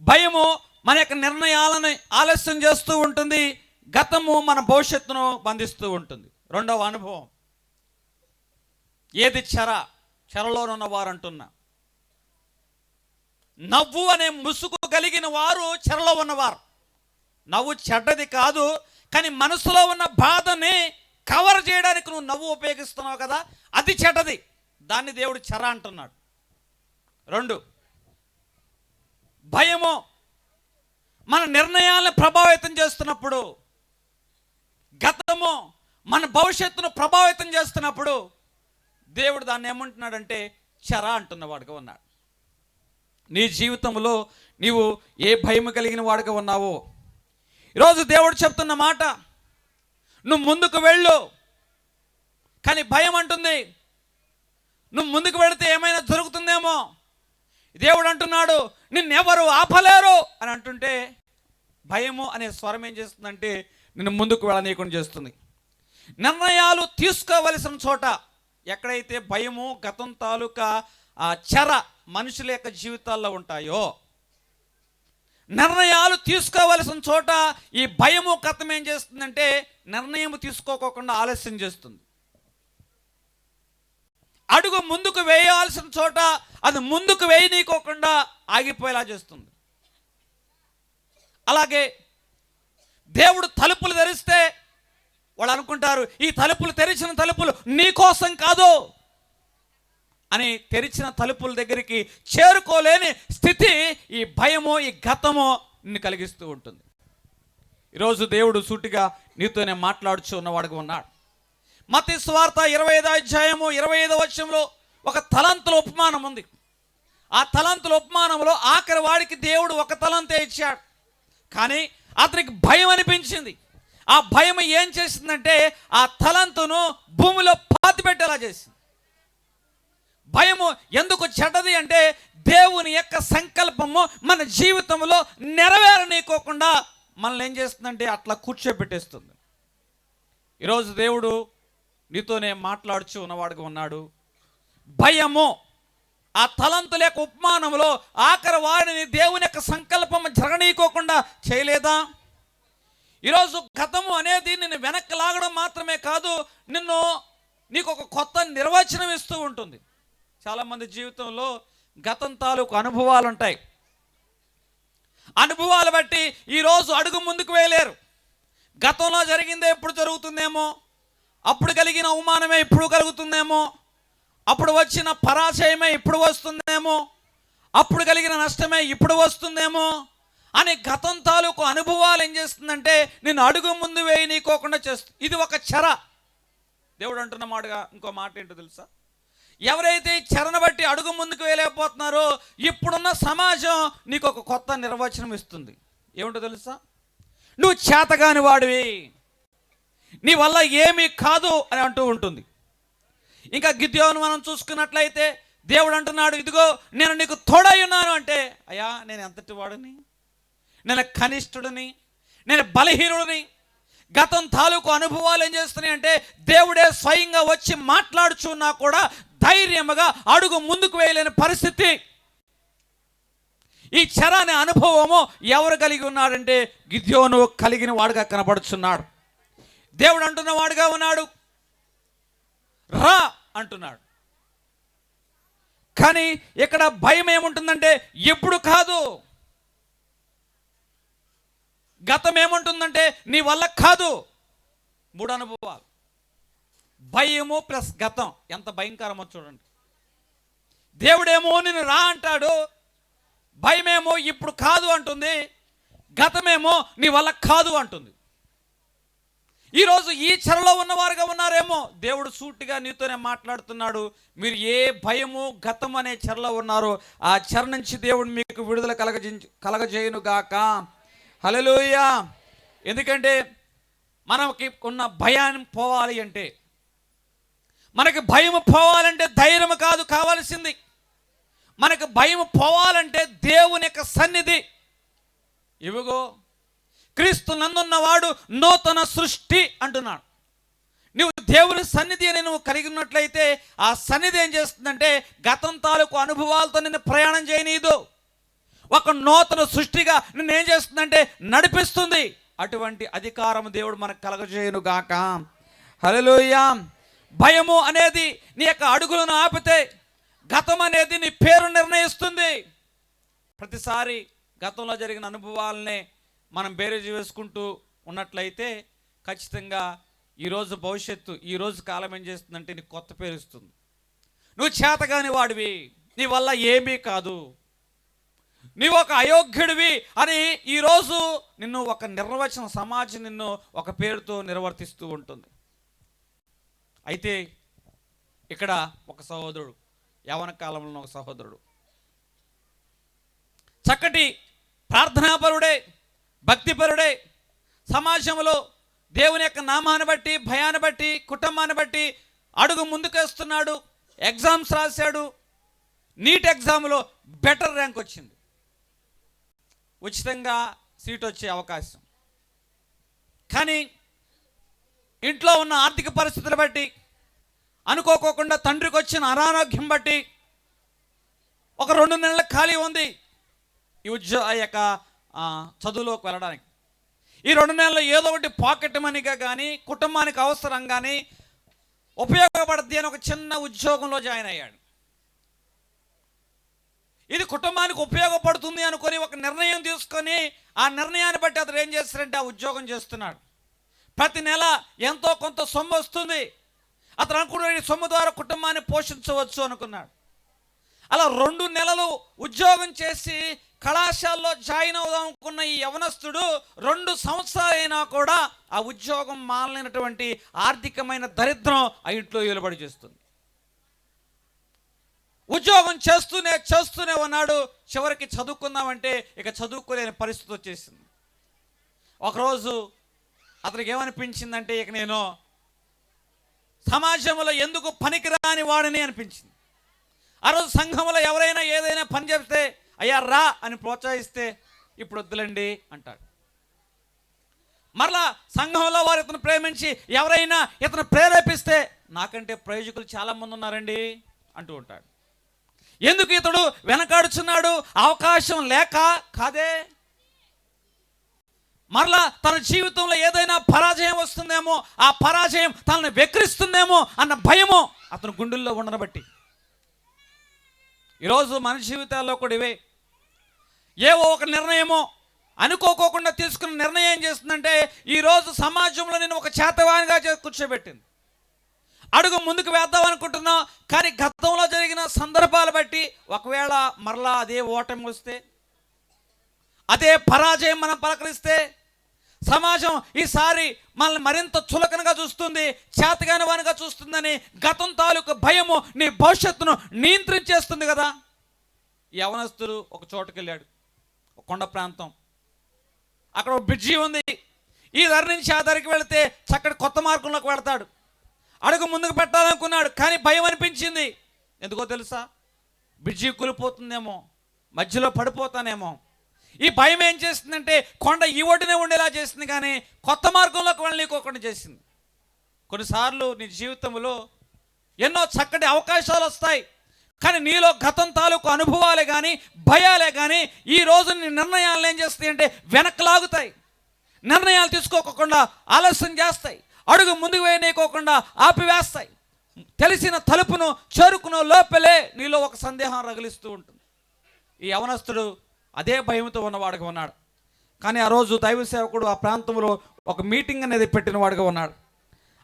భయము మన యొక్క నిర్ణయాలను ఆలస్యం చేస్తూ ఉంటుంది. గతము మన భవిష్యత్తును బంధిస్తూ ఉంటుంది. రెండవ అనుభవం ఏది? చెరలోనున్న వారు అంటున్నా. నవ్వు అనే ముసుగు కలిగిన వారు చెరలో ఉన్నవారు. నవ్వు చెడ్డది కాదు, కానీ మనసులో ఉన్న బాధని కవర్ చేయడానికి నువ్వు నవ్వు ఉపయోగిస్తున్నావు కదా, అది చెడ్డది. దాన్ని దేవుడు చెర అంటున్నాడు. 2, భయము మన నిర్ణయాలను ప్రభావితం చేస్తున్నప్పుడు, గతము మన భవిష్యత్తును ప్రభావితం చేస్తున్నప్పుడు దేవుడు దాన్ని ఏమంటున్నాడంటే చెర అంటున్నవాడుగా ఉన్నాడు. నీ జీవితంలో నీవు ఏ భయం కలిగిన వాడుగా ఉన్నావో ఈరోజు దేవుడు చెప్తున్న మాట, నువ్వు ముందుకు వెళ్ళు. కానీ భయం అంటుంది నువ్వు ముందుకు వెళితే ఏమైనా జరుగుతుందేమో. దేవుడు అంటున్నాడు నిన్నెవరు ఆపలేరు అని అంటుంటే భయము అనే స్వరం ఏం చేస్తుందంటే నిన్ను ముందుకు వెళ్ళనీయకుండా చేస్తుంది. నిర్ణయాలు తీసుకోవలసిన చోట ఎక్కడైతే భయము గతం తాలూకా చెర మనుషుల యొక్క జీవితాల్లో ఉంటాయో, నిర్ణయాలు తీసుకోవలసిన చోట ఈ భయము గతం ఏం చేస్తుందంటే నిర్ణయం తీసుకోకుండా ఆలస్యం చేస్తుంది. అడుగు ముందుకు వేయాల్సిన చోట అది ముందుకు వేయనీయకోకుండా ఆగిపోయేలా చేస్తుంది. అలాగే దేవుడు తలుపులు తెరిస్తే వాళ్ళు అనుకుంటారు ఈ తలుపులు తెరిచిన తలుపులు నీ కోసం కాదు అని, తెరిచిన తలుపుల దగ్గరికి చేరుకోలేని స్థితి ఈ భయమో ఈ గతమో నిన్ను కలిగిస్తూ ఉంటుంది. ఈరోజు దేవుడు సూటిగా నీతోనే మాట్లాడుచు ఉన్నవాడుగా ఉన్నాడు. మత్తయి సువార్త 25వ అధ్యాయము 25వ వచనంలో ఒక తలంతుల ఉపమానం ఉంది. ఆ తలంతుల ఉపమానంలో ఆఖరి వాడికి దేవుడు ఒక తలంతే ఇచ్చాడు, కానీ అతనికి భయం అనిపించింది. ఆ భయం ఏం చేసిందంటే ఆ తలంతును భూమిలో పాతిపెట్టేలా చేసింది. భయము ఎందుకు చెడ్డది అంటే దేవుని యొక్క సంకల్పము మన జీవితంలో నెరవేరనీయకోకుండా మనల్ని ఏం చేస్తుందంటే అట్లా కూర్చోబెట్టేస్తుంది. ఈరోజు దేవుడు నీతోనే మాట్లాడుచు ఉన్నవాడుగా ఉన్నాడు. భయము ఆ తలంతుల యొక్క ఉపమానంలో ఆఖరి వారిని దేవుని యొక్క సంకల్పం జరగనీయకోకుండా చేయలేదా? ఈరోజు గతము అనేది నిన్ను వెనక్కి లాగడం మాత్రమే కాదు, నీకు ఒక కొత్త నిర్వచనం ఇస్తూ ఉంటుంది. చాలామంది జీవితంలో గతం తాలూకు అనుభవాలు ఉంటాయి. అనుభవాలు బట్టి ఈరోజు అడుగు ముందుకు వేయలేరు. గతంలో జరిగిందే ఇప్పుడు జరుగుతుందేమో, అప్పుడు కలిగిన అవమానమే ఇప్పుడు కలుగుతుందేమో, అప్పుడు వచ్చిన పరాజయమే ఇప్పుడు వస్తుందేమో, అప్పుడు కలిగిన నష్టమే ఇప్పుడు వస్తుందేమో అని గతం తాలూకు అనుభవాలు ఏం చేస్తుందంటే నేను అడుగు ముందు వేయనీయకోకుండా చేస్తుంది. ఇది ఒక చెర. దేవుడు అంటున్న మాటగా ఇంకో మాట ఏంటో తెలుసా? ఎవరైతే చెరను బట్టి అడుగు ముందుకు వేయలేకపోతున్నారో ఇప్పుడున్న సమాజం నీకు ఒక కొత్త నిర్వచనం ఇస్తుంది. ఏమిటో తెలుసా? నువ్వు చేతగాని వాడివి, నీ వల్ల ఏమీ కాదు అని అంటూ ఉంటుంది. ఇంకా గిద్యోను మనం చూసుకున్నట్లయితే దేవుడు అంటున్నాడు ఇదిగో నేను నీకు తోడై ఉన్నాను అంటే, అయ్యా నేను ఎంతటి వాడిని, నేను కనిష్ఠుడిని, నేను బలహీనుడిని. గతం తాలూకు అనుభవాలు ఏం చేస్తున్నాయి అంటే దేవుడే స్వయంగా వచ్చి మాట్లాడుచున్నా కూడా ధైర్యముగా అడుగు ముందుకు వేయలేని పరిస్థితి. ఈ చెర అనే అనుభవము ఎవరు కలిగి ఉన్నాడంటే గిద్యోను కలిగిన వాడుగా కనబడుచున్నాడు. దేవుడు అంటున్న వాడుగా ఉన్నాడు, రా అంటున్నాడు. కానీ ఇక్కడ భయం ఏముంటుందంటే ఎప్పుడు కాదు, గతం ఏముంటుందంటే నీ వల్ల కాదు. 3 అనుభవాలు, భయము ప్లస్ గతం ఎంత భయంకరమో చూడండి. దేవుడేమో నేను రా అంటాడు, భయమేమో ఇప్పుడు కాదు అంటుంది, గతమేమో నీ వల్ల కాదు అంటుంది. ఈరోజు ఈ చెరలో ఉన్నవారుగా ఉన్నారేమో, దేవుడు సూటిగా నీతోనే మాట్లాడుతున్నాడు. మీరు ఏ భయము గతం అనే చెరలో ఉన్నారో ఆ చెర నుంచి దేవుడు మీకు విడుదల కలగజేయునుగాక. హల్లెలూయా. ఎందుకంటే మనకి ఉన్న భయాన్ని పోవాలి అంటే, మనకి భయం పోవాలంటే ధైర్యం కాదు కావాల్సింది, మనకు భయం పోవాలంటే దేవుని యొక్క సన్నిధి. ఇవిగో క్రీస్తు నందున్నవాడు నూతన సృష్టి అంటున్నాడు. నువ్వు దేవుని సన్నిధి అని నువ్వు కలిగి ఉన్నట్లయితే ఆ సన్నిధి ఏం చేస్తుందంటే గతం తాలూకు అనుభవాలతో నిన్ను ప్రయాణం చేయనీదు, ఒక నూతన సృష్టిగా నిన్ను ఏం చేస్తుందంటే నడిపిస్తుంది. అటువంటి అధికారం దేవుడు మనకు కలగజేయును గాక. హల్లెలూయా. భయము అనేది నీ యొక్క అడుగులను ఆపితే, గతం అనేది నీ పేరు నిర్ణయిస్తుంది. ప్రతిసారి గతంలో జరిగిన అనుభవాలనే మనం బేరీజు వేసుకుంటూ ఉన్నట్లయితే ఖచ్చితంగా ఈరోజు భవిష్యత్తు, ఈరోజు కాలం ఏం చేస్తుందంటే నీకు కొత్త పేరు ఇస్తుంది. నువ్వు చేతగాని వాడివి, నీ వల్ల ఏమీ కాదు, నీవు ఒక అయోగ్యుడివి అని ఈరోజు నిన్ను ఒక నిర్వచన సమాజం నిన్ను ఒక పేరుతో నిర్వర్తిస్తూ ఉంటుంది. అయితే ఇక్కడ ఒక సహోదరుడు, యవ్వన కాలంలో ఒక సహోదరుడు చక్కటి ప్రార్థనాపరుడే, భక్తిపరుడే, సమాజంలో దేవుని యొక్క నామాన్ని బట్టి, భయాన్ని బట్టి, కుటుంబాన్ని బట్టి అడుగు ముందుకేస్తున్నాడు. ఎగ్జామ్స్ రాశాడు, నీట్ ఎగ్జామ్లో బెటర్ ర్యాంక్ వచ్చింది, ఉచితంగా సీట్ వచ్చే అవకాశం. కానీ ఇంట్లో ఉన్న ఆర్థిక పరిస్థితులు బట్టి, అనుకోకుండా తండ్రికి వచ్చిన అనారోగ్యం బట్టి ఒక 2 నెలల ఖాళీ ఉంది ఈ యొక్క చదువులోకి వెళ్ళడానికి. ఈ 2 నెలల్లో ఏదో ఒకటి పాకెట్ మనీగా కానీ, కుటుంబానికి అవసరం కానీ ఉపయోగపడుద్ది అని ఒక చిన్న ఉద్యోగంలో జాయిన్ అయ్యాడు. ఇది కుటుంబానికి ఉపయోగపడుతుంది అనుకొని ఒక నిర్ణయం తీసుకొని ఆ నిర్ణయాన్ని బట్టి అతను ఏం చేస్తారంటే ఆ ఉద్యోగం చేస్తున్నాడు. ప్రతి నెల ఎంతో కొంత సొమ్ము వస్తుంది. అతను అనుకున్న సొమ్ము ద్వారా కుటుంబాన్ని పోషించవచ్చు అనుకున్నాడు. అలా 2 నెలలు ఉద్యోగం చేసి కళాశాలలో జాయిన్ అవుదాం అనుకున్న ఈ యవనస్తుడు 2 సంవత్సరాలైనా కూడా ఆ ఉద్యోగం మాలినటువంటి ఆర్థికమైన దరిద్రం ఆ ఇంట్లో ఏలుబడి చేస్తుంది. ఉద్యోగం చేస్తూనే ఉన్నాడు. చివరికి చదువుకుందామంటే ఇక చదువుకోలేని పరిస్థితి వచ్చేసింది. ఒకరోజు అతనికి ఏమనిపించిందంటే, ఇక నేను సమాజంలో ఎందుకు పనికిరాని వాడిని అనిపించింది. ఆ రోజు సంఘంలో ఎవరైనా ఏదైనా పని చెప్తే అయ్యా రా అని ప్రోత్సహిస్తే ఇప్పుడు వద్దులండి అంటాడు. మరలా సంఘంలో వారు ఇతను ప్రేమించి ఎవరైనా ఇతను ప్రేరేపిస్తే నాకంటే ప్రయోజకులు చాలామంది ఉన్నారండి అంటూ ఉంటాడు. ఎందుకు ఇతడు వెనకాడుచున్నాడు? అవకాశం లేక కాదే. మరలా తన జీవితంలో ఏదైనా పరాజయం వస్తుందేమో, ఆ పరాజయం తనని వెక్కిరిస్తుందేమో అన్న భయము అతను గుండెల్లో ఉండబట్టి. ఈరోజు మన జీవితాల్లో కూడా ఇవే. ఏవో ఒక నిర్ణయమో అనుకోకుండా తీసుకున్న నిర్ణయం ఏం చేస్తుందంటే ఈరోజు సమాజంలో నేను ఒక చేతవానిగా కూర్చోబెట్టింది. అడుగు ముందుకు వేద్దాం అనుకుంటున్నాం, కానీ గతంలో జరిగిన సందర్భాలు బట్టి ఒకవేళ మరలా అదే ఓటమి వస్తే, అదే పరాజయం మనం పలకరిస్తే సమాజం ఈసారి మనల్ని మరింత చులకనగా చూస్తుంది, చేతగాని వానిగా చూస్తుందని గతం తాలూకు భయము నీ భవిష్యత్తును నియంత్రించేస్తుంది కదా. ఈ యవనస్తుడు ఒక చోటుకు వెళ్ళాడు, ఒక కొండ ప్రాంతం. అక్కడ ఒక బ్రిడ్జి ఉంది. ఈ దారి నుంచి ఆ దారికి వెళితే చక్కటి కొత్త మార్గంలోకి వెళతాడు. అడుగు ముందుకు పెట్టాలనుకున్నాడు, కానీ భయం అనిపించింది. ఎందుకో తెలుసా? బ్రిడ్జి కూలిపోతుందేమో, మధ్యలో పడిపోతానేమో. ఈ భయం ఏం చేస్తుందంటే కొండ ఈ ఒడ్డునే ఉండేలా చేసింది, కానీ కొత్త మార్గంలోకి వెళ్ళనీకోకుండా చేసింది. కొన్నిసార్లు నీ జీవితంలో ఎన్నో చక్కటి అవకాశాలు వస్తాయి, కానీ నీలో గతం తాలూకు అనుభవాలే కానీ, భయాలే కానీ ఈ రోజు నీ నిర్ణయాలను ఏం చేస్తాయి అంటే వెనక్కి లాగుతాయి. నిర్ణయాలు తీసుకోకుండా ఆలస్యం చేస్తాయి, అడుగు ముందుకు వేయనీయకోకుండా ఆపివేస్తాయి. తెలిసిన తలుపును చేరుకున్న లోపలే నీలో ఒక సందేహం రగిలిస్తూ ఉంటుంది. ఈ యవనస్తుడు అదే భయంతో ఉన్నవాడుగా ఉన్నాడు. కానీ ఆ రోజు దైవ సేవకుడు ఆ ప్రాంతంలో ఒక మీటింగ్ అనేది పెట్టిన వాడుగా ఉన్నాడు.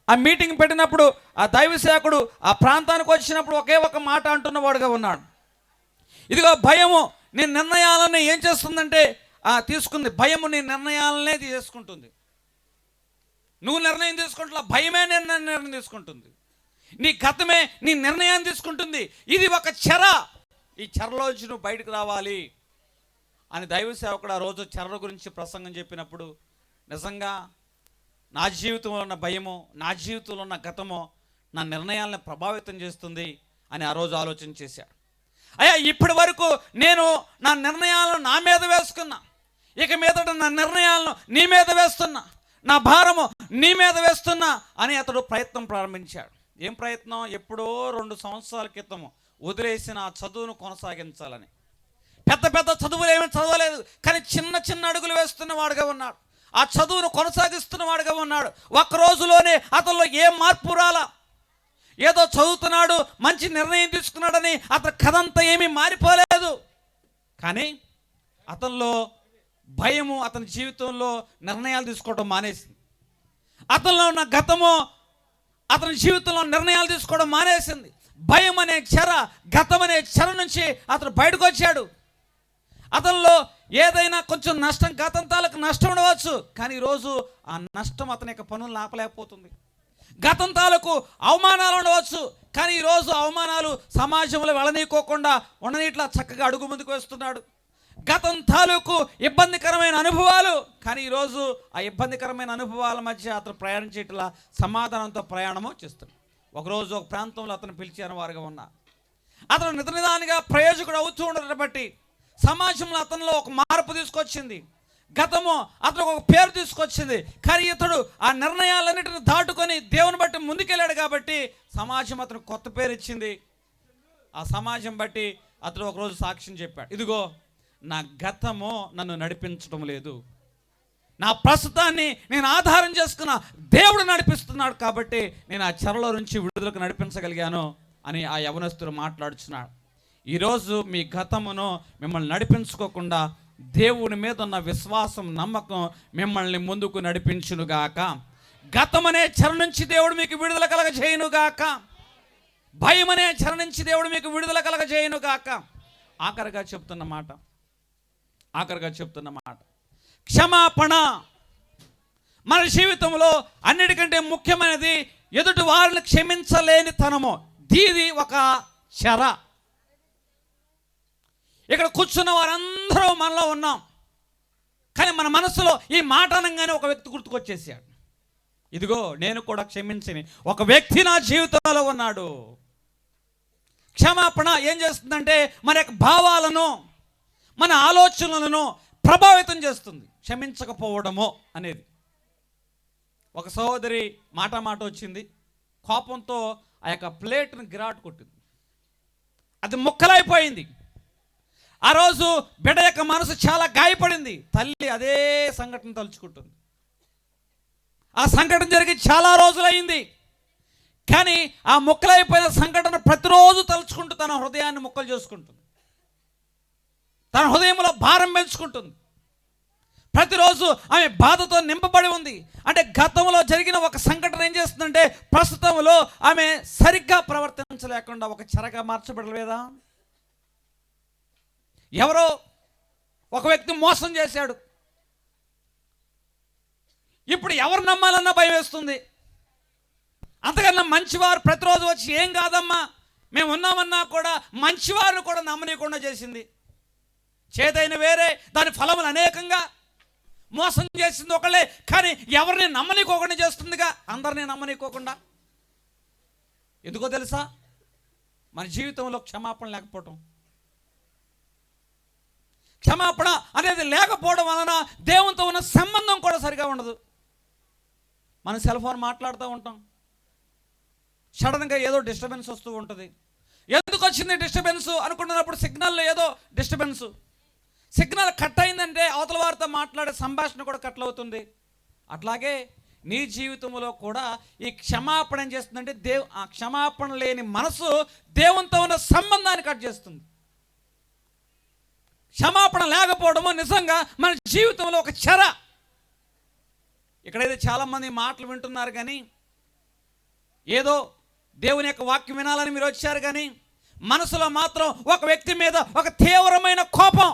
ఆ మీటింగ్ పెట్టినప్పుడు ఆ దైవ సేవకుడు ఆ ప్రాంతానికి వచ్చినప్పుడు ఒకే ఒక మాట అంటున్నవాడుగా ఉన్నాడు. ఇదిగో భయము నీ నిర్ణయాలను ఏం చేస్తుందంటే తీసుకుంది. భయము నీ నిర్ణయాలనే తీసుకుంటుంది. నువ్వు నిర్ణయం తీసుకుంటున్నా, భయమే నిర్ణయం తీసుకుంటుంది. నీ గతమే నీ నిర్ణయాన్ని తీసుకుంటుంది. ఇది ఒక చెర. ఈ చెరలోంచి నువ్వు బయటకు రావాలి అని దైవ సేవకుడు ఆ రోజు చెర గురించి ప్రసంగం చెప్పినప్పుడు నిజంగా నా జీవితంలో ఉన్న భయము, నా జీవితంలో ఉన్న గతము నా నిర్ణయాలను ప్రభావితం చేస్తుంది అని ఆ రోజు ఆలోచన చేశాడు. అయ్యా ఇప్పటి వరకు నేను నా నిర్ణయాలను నా మీద వేసుకున్నా, ఇక మీదట నా నిర్ణయాలను నీ మీద వేస్తున్నా, నా భారము నీ మీద వేస్తున్నా అని అతడు ప్రయత్నం ప్రారంభించాడు. ఏం ప్రయత్నం? ఎప్పుడో 2 సంవత్సరాల క్రితము వదిలేసిన ఆ చదువును కొనసాగించాలని. పెద్ద పెద్ద చదువులు ఏమీ చదవలేదు, కానీ చిన్న చిన్న అడుగులు వేస్తున్న వాడుగా ఉన్నాడు. ఆ చదువును కొనసాగిస్తున్న వాడుగా ఉన్నాడు. ఒక్క రోజులోనే అతనిలో ఏం మార్పు రాలా. ఏదో చదువుతున్నాడు, మంచి నిర్ణయం తీసుకున్నాడని అతని కథ అంతా ఏమీ మారిపోలేదు. కానీ అతనిలో భయము అతని జీవితంలో నిర్ణయాలు తీసుకోవడం మానేసింది. అతనిలో ఉన్న గతము అతని జీవితంలో నిర్ణయాలు తీసుకోవడం మానేసింది. భయం అనే చెర, గతం అనే చెర నుంచి అతను బయటకు వచ్చాడు. అతనిలో ఏదైనా కొంచెం నష్టం, గతం తాలకు నష్టం ఉండవచ్చు, కానీ ఈరోజు ఆ నష్టం అతని యొక్క పనులు ఆపలేకపోతుంది. గతం తాలకు అవమానాలు ఉండవచ్చు, కానీ ఈరోజు అవమానాలు సమాజంలో వెళ్ళనీయకోకుండా ఉండనీట్లా చక్కగా అడుగు ముందుకు వేస్తున్నాడు. గతం తాలూకు ఇబ్బందికరమైన అనుభవాలు, కానీ ఈరోజు ఆ ఇబ్బందికరమైన అనుభవాల మధ్య అతను ప్రయాణించేట్లా సమాధానంతో ప్రయాణము చేస్తున్నాడు. ఒకరోజు ఒక ప్రాంతంలో అతను పిలిచారు వారుగా ఉన్నా. అతను నిదానిగా ప్రయోజకుడు అవుతూ ఉండడం బట్టి సమాజంలో అతనిలో ఒక మార్పు తీసుకొచ్చింది. గతము అతను ఒక పేరు తీసుకొచ్చింది, కానీ ఇతడు ఆ నిర్ణయాలన్నిటిని దాటుకొని దేవుని బట్టి ముందుకెళ్ళాడు కాబట్టి సమాజం అతను కొత్త పేరు ఇచ్చింది. ఆ సమాజం బట్టి అతను ఒకరోజు సాక్ష్యం చెప్పాడు, ఇదిగో నా గతము నన్ను నడిపించడం లేదు, నా ప్రస్తుతాన్ని నేను ఆధారం చేసుకున్న దేవుడు నడిపిస్తున్నాడు కాబట్టి నేను ఆ చెరలో నుంచి విడుదలకు నడిపించగలిగాను అని ఆ యవనస్తుడు మాట్లాడుచున్నాడు. ఈరోజు మీ గతమును మిమ్మల్ని నడిపించుకోకుండా దేవుని మీద ఉన్న విశ్వాసం, నమ్మకం మిమ్మల్ని ముందుకు నడిపించునుగాక. గతమనే చెర నుంచి దేవుడు మీకు విడుదల కలగజేయునుగాక. భయం అనే చెర నుంచి దేవుడు మీకు విడుదల కలగజేయునుగాక. ఆఖరిగా చెప్తున్న మాట క్షమాపణ. మన జీవితంలో అన్నిటికంటే ముఖ్యమైనది ఎదుటి వారిని క్షమించలేని తనము. దీది ఒక చెర. ఇక్కడ కూర్చున్న వారందరూ మనలో ఉన్నాం, కానీ మన మనసులో ఈ మాట అనగానే ఒక వ్యక్తి గుర్తుకొచ్చేసాడు. ఇదిగో నేను కూడా క్షమించని ఒక వ్యక్తి నా జీవితంలో ఉన్నాడు. క్షమాపణ ఏం చేస్తుందంటే మన యొక్క భావాలను, మన ఆలోచనలను ప్రభావితం చేస్తుంది. క్షమించకపోవడము అనేది. ఒక సహోదరి మాట వచ్చింది, కోపంతో ఆ యొక్క ప్లేట్ను గిరాటు కొట్టింది, అది ముక్కలైపోయింది. ఆ రోజు బిడ్డ యొక్క మనసు చాలా గాయపడింది. తల్లి అదే సంఘటన తలుచుకుంటుంది. ఆ సంఘటన జరిగి చాలా రోజులైంది, కానీ ఆ ముక్కలైపోయిన సంఘటన ప్రతిరోజు తలుచుకుంటూ తన హృదయాన్ని ముక్కలు చేసుకుంటుంది, తన హృదయంలో భారం పెంచుకుంటుంది. ప్రతిరోజు ఆమె బాధతో నింపబడి ఉంది. అంటే గతంలో జరిగిన ఒక సంఘటన ఏం చేస్తుందంటే ప్రస్తుతంలో ఆమె సరిగ్గా ప్రవర్తించలేకుండా ఒక చెరగా మార్చబడలేదా? ఎవరో ఒక వ్యక్తి మోసం చేశాడు, ఇప్పుడు ఎవరు నమ్మాలన్నా భయం వేస్తుంది. అంతకన్నా మంచివారు ప్రతిరోజు వచ్చి ఏం కాదమ్మా మేము ఉన్నామన్నా కూడా మంచివారిని కూడా నమ్మనీయకుండా చేసింది. చేదైన వేరే, దాని ఫలములు అనేకంగా. మోసం చేసింది ఒకళ్ళే, కానీ ఎవరిని నమ్మనీకోకుండా చేస్తుందిగా, అందరినీ నమ్మనీకోకుండా. ఎందుకో తెలుసా? మన జీవితంలో క్షమాపణ లేకపోవటం. క్షమాపణ అనేది లేకపోవడం వలన దేవునితో ఉన్న సంబంధం కూడా సరిగా ఉండదు. మనం సెల్ ఫోన్ మాట్లాడుతూ ఉంటాం, సడన్గా ఏదో డిస్టర్బెన్స్ వస్తూ ఉంటుంది. ఎందుకు వచ్చింది డిస్టర్బెన్స్ అనుకుంటున్నప్పుడు సిగ్నల్లో ఏదో డిస్టర్బెన్స్, సిగ్నల్ కట్ అయిందంటే అవతల వారితో మాట్లాడే సంభాషణ కూడా కట్ అవుతుంది. అట్లాగే నీ జీవితంలో కూడా ఈ క్షమాపణ ఏం చేస్తుందంటే ఆ క్షమాపణ లేని మనసు దేవునితో ఉన్న సంబంధాన్ని కట్ చేస్తుంది. క్షమాపణ లేకపోవడము నిజంగా మన జీవితంలో ఒక చెర. ఇక్కడైతే చాలామంది మాటలు వింటున్నారు, కానీ ఏదో దేవుని యొక్క వాక్యం వినాలని మీరు వచ్చారు, కానీ మనసులో మాత్రం ఒక వ్యక్తి మీద ఒక తీవ్రమైన కోపం.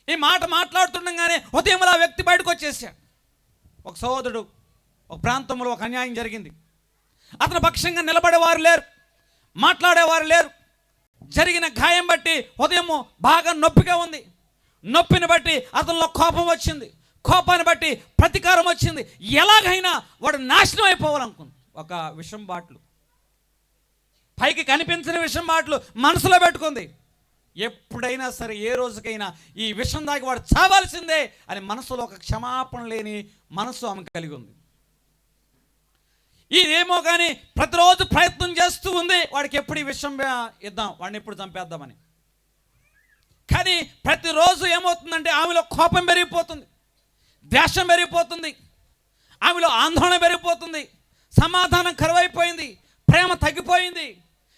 ఈ మాట మాట్లాడుతుండగానే ఉదయంలో ఆ వ్యక్తి బయటకు వచ్చేసాడు. ఒక సహోదరుడు, ఒక ప్రాంతంలో ఒక అన్యాయం జరిగింది, అతని పక్షంగా నిలబడేవారు లేరు, మాట్లాడేవారు లేరు. జరిగిన గాయం బట్టి ఉదయం బాగా నొప్పిగా ఉంది. నొప్పిని బట్టి అతనిలో కోపం వచ్చింది, కోపాన్ని బట్టి ప్రతీకారం వచ్చింది. ఎలాగైనా వాడు నాశనం అయిపోవాలనుకుంది. ఒక విషం బాట్లు పైకి కనిపించని విషయం మాటలు మనసులో పెట్టుకుంది. ఎప్పుడైనా సరే ఏ రోజుకైనా ఈ విషం దాకి వాడు చావాల్సిందే అని మనసులో ఒక క్షమాపణ లేని మనసు ఆమె కలిగి ఉంది. ఇదేమో కానీ ప్రతిరోజు ప్రయత్నం చేస్తూ ఉంది, వాడికి ఎప్పుడు ఈ విషయం ఇద్దాం, వాడిని ఎప్పుడు చంపేద్దామని. కానీ ప్రతిరోజు ఏమవుతుందంటే ఆమెలో కోపం పెరిగిపోతుంది, ద్వేషం పెరిగిపోతుంది, ఆమెలో ఆందోళన పెరిగిపోతుంది, సమాధానం కరువైపోయింది, ప్రేమ తగ్గిపోయింది,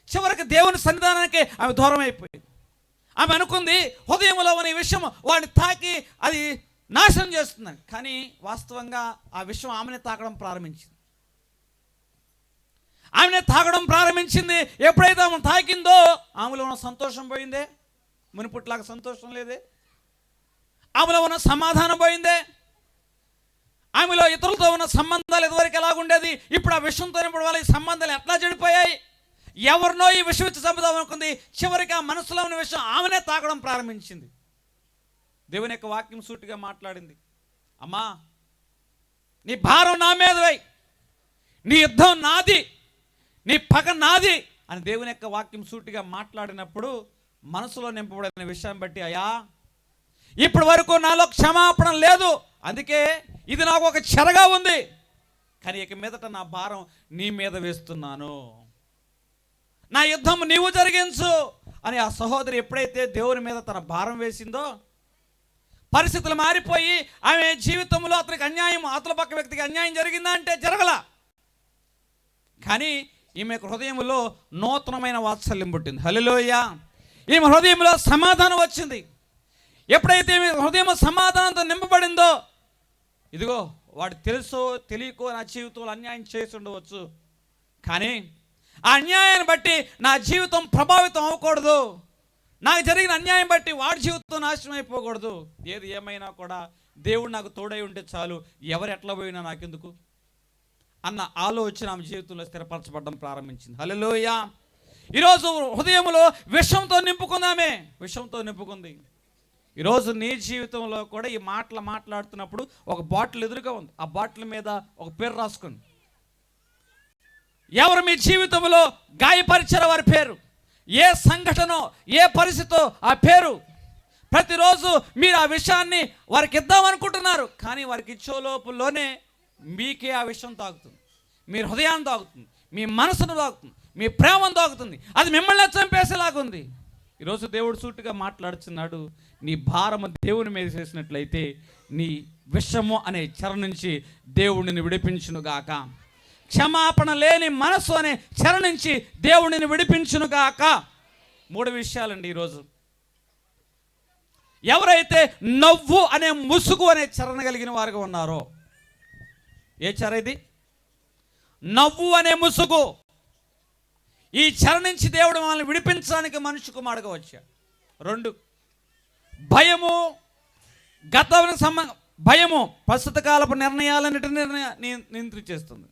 చివరికి దేవుని సన్నిధానానికి ఆమె దూరం అయిపోయింది. ఆమె అనుకుంది హృదయంలో ఉన్న ఈ విషయం వాడిని తాకి అది నాశనం చేస్తుందని. కానీ వాస్తవంగా ఆ విషయం ఆమెనే తాకడం ప్రారంభించింది. ఆమెనే తాగడం ప్రారంభించింది. ఎప్పుడైతే ఆమె తాకిందో ఆమెలో ఉన్న సంతోషం పోయిందే, మునుపుట్లాగా సంతోషం లేదే. ఆమెలో ఉన్న సమాధానం పోయిందే. ఆమెలో ఇతరులతో ఉన్న సంబంధాలు ఇదివరకు ఎలాగుండేది, ఇప్పుడు ఆ విషయంతో నింపడం వల్ల ఈ సంబంధాలు ఎట్లా చెడిపోయాయి. ఎవరినో ఈ విషయం ఇచ్చి చంపుదాం అనుకుంది, చివరికి ఆ మనసులో ఉన్న విషయం ఆమెనే తాకడం ప్రారంభించింది. దేవుని యొక్క వాక్యం సూటిగా మాట్లాడింది, అమ్మా నీ భారం నా మీద వేయి, నీ యుద్ధం నాది, నీ పగ నాది అని దేవుని యొక్క వాక్యం సూటిగా మాట్లాడినప్పుడు మనసులో నింపబడిన విషయాన్ని బట్టి, అయ్యా ఇప్పటి వరకు నాలో క్షమాపణ లేదు, అందుకే ఇది నాకు ఒక చెరగా ఉంది, కానీ ఇక మీదట నా భారం నీ మీద వేస్తున్నాను, నా యుద్ధం నీవు జరిగించు అని ఆ సహోదరి ఎప్పుడైతే దేవుని మీద తన భారం వేసిందో పరిస్థితులు మారిపోయి ఆమె జీవితంలో అతనికి అన్యాయం, అవతల పక్క వ్యక్తికి అన్యాయం జరిగిందా అంటే జరగల. కానీ ఈమె హృదయంలో నూతనమైన వాత్సల్యం పుట్టింది. హల్లెలూయా. ఈమె హృదయంలో సమాధానం వచ్చింది. ఎప్పుడైతే ఈమె హృదయం సమాధానంతో నింపబడిందో, ఇదిగో వాడు తెలుసో తెలియకో నా జీవితంలో అన్యాయం చేసి ఉండవచ్చు, కానీ ఆ అన్యాయాన్ని బట్టి నా జీవితం ప్రభావితం అవ్వకూడదు, నాకు జరిగిన అన్యాయం బట్టి వాడి జీవితం నాశనం అయిపోకూడదు. ఏది ఏమైనా కూడా దేవుడు నాకు తోడై ఉంటే చాలు, ఎవరు ఎట్లా పోయినా నాకెందుకు అన్న ఆలోచన ఆమె జీవితంలో స్థిరపరచబడడం ప్రారంభించింది. హల్లెలూయా. ఈరోజు హృదయంలో విషంతో నింపుకుందామే, విషంతో నింపుకుంది. ఈరోజు నీ జీవితంలో కూడా ఈ మాటలు మాట్లాడుతున్నప్పుడు ఒక బాటిల్ ఎదురుగా ఉంది, ఆ బాటిల్ మీద ఒక పేరు రాసుకుంది. ఎవరు మీ జీవితంలో గాయపరిచారో వారి పేరు, ఏ సంఘటన ఏ పరిస్థితో ఆ పేరు. ప్రతిరోజు మీరు ఆ విషయాన్ని వారికి ఇద్దామనుకుంటున్నారు, కానీ వారికి ఇచ్చే లోపులోనే మీకే ఆ విషయం తాగుతుంది, మీ హృదయాన్ని తాగుతుంది, మీ మనసును తాగుతుంది, మీ ప్రేమను తాగుతుంది, అది మిమ్మల్ని చంపేసేలాగుంది. ఈరోజు దేవుడు సూటిగా మాట్లాడుతున్నాడు, నీ భారము దేవుని మీద చేసినట్లయితే నీ విషము అనే చెర నుంచి దేవుడిని విడిపించునుగాక. క్షమాపణ లేని మనస్సు అనే చెర నుంచి దేవుడిని విడిపించునుగాక. 3 విషయాలండి ఈరోజు. ఎవరైతే నవ్వు అనే ముసుగు అనే చెరను కలిగిన వారుగా ఉన్నారో, ఏ చెర ఇది? నవ్వు అనే ముసుగు. ఈ చెర నుంచి దేవుడు మనల్ని విడిపించడానికి మనిషి కుమారుడుగా వచ్చాడు. 2 భయము. భయము ప్రస్తుత కాలపు నిర్ణయాలన్నిటిని నియంత్రించేస్తుంది.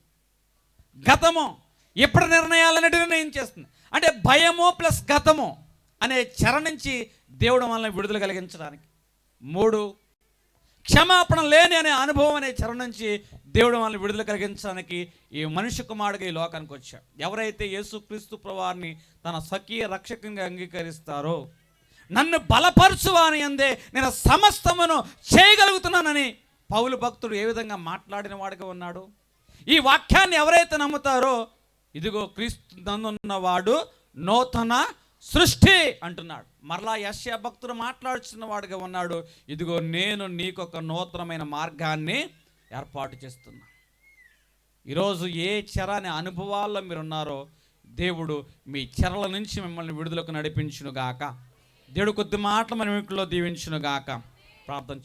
గతము ఎప్పటి నిర్ణయాలన్నిటిని నిర్ణయించేస్తుంది. అంటే భయము ప్లస్ గతము అనే చెర నుంచి దేవుడు మనల్ని విడుదల కలిగించడానికి. 3 క్షమాపణ లేని అనే అనుభవం అనే చెర నుంచి దేవుడు మనల్ని విడుదల కలిగించడానికి ఈ మనిషి కుమారుడుగా ఈ లోకానికి వచ్చాడు. ఎవరైతే యేసుక్రీస్తు ప్రభువారిని తన స్వకీయ రక్షకంగా అంగీకరిస్తారో, నన్ను బలపరచువాని అందే నేను సమస్తమును చేయగలుగుతున్నానని పౌలు భక్తుడు ఏ విధంగా మాట్లాడిన వాడిగా ఉన్నాడు. ఈ వాక్యాన్ని ఎవరైతే నమ్ముతారో, ఇదిగో క్రీస్తు నందున్నవాడు నూతన సృష్టి అంటున్నాడు. మరలా యెషయా భక్తుడు మాట్లాడుతున్న వాడుగా ఉన్నాడు, ఇదిగో నేను నీకొక నూతనమైన మార్గాన్ని ఏర్పాటు చేస్తున్నా. ఈరోజు ఏ చెర అనే అనుభవాల్లో మీరు ఉన్నారో, దేవుడు మీ చెరల నుంచి మిమ్మల్ని విడుదలకు నడిపించునుగాక. దేవుడు కొద్ది మాటలు మన ఇంట్లో దీవించునుగాక. ప్రార్థన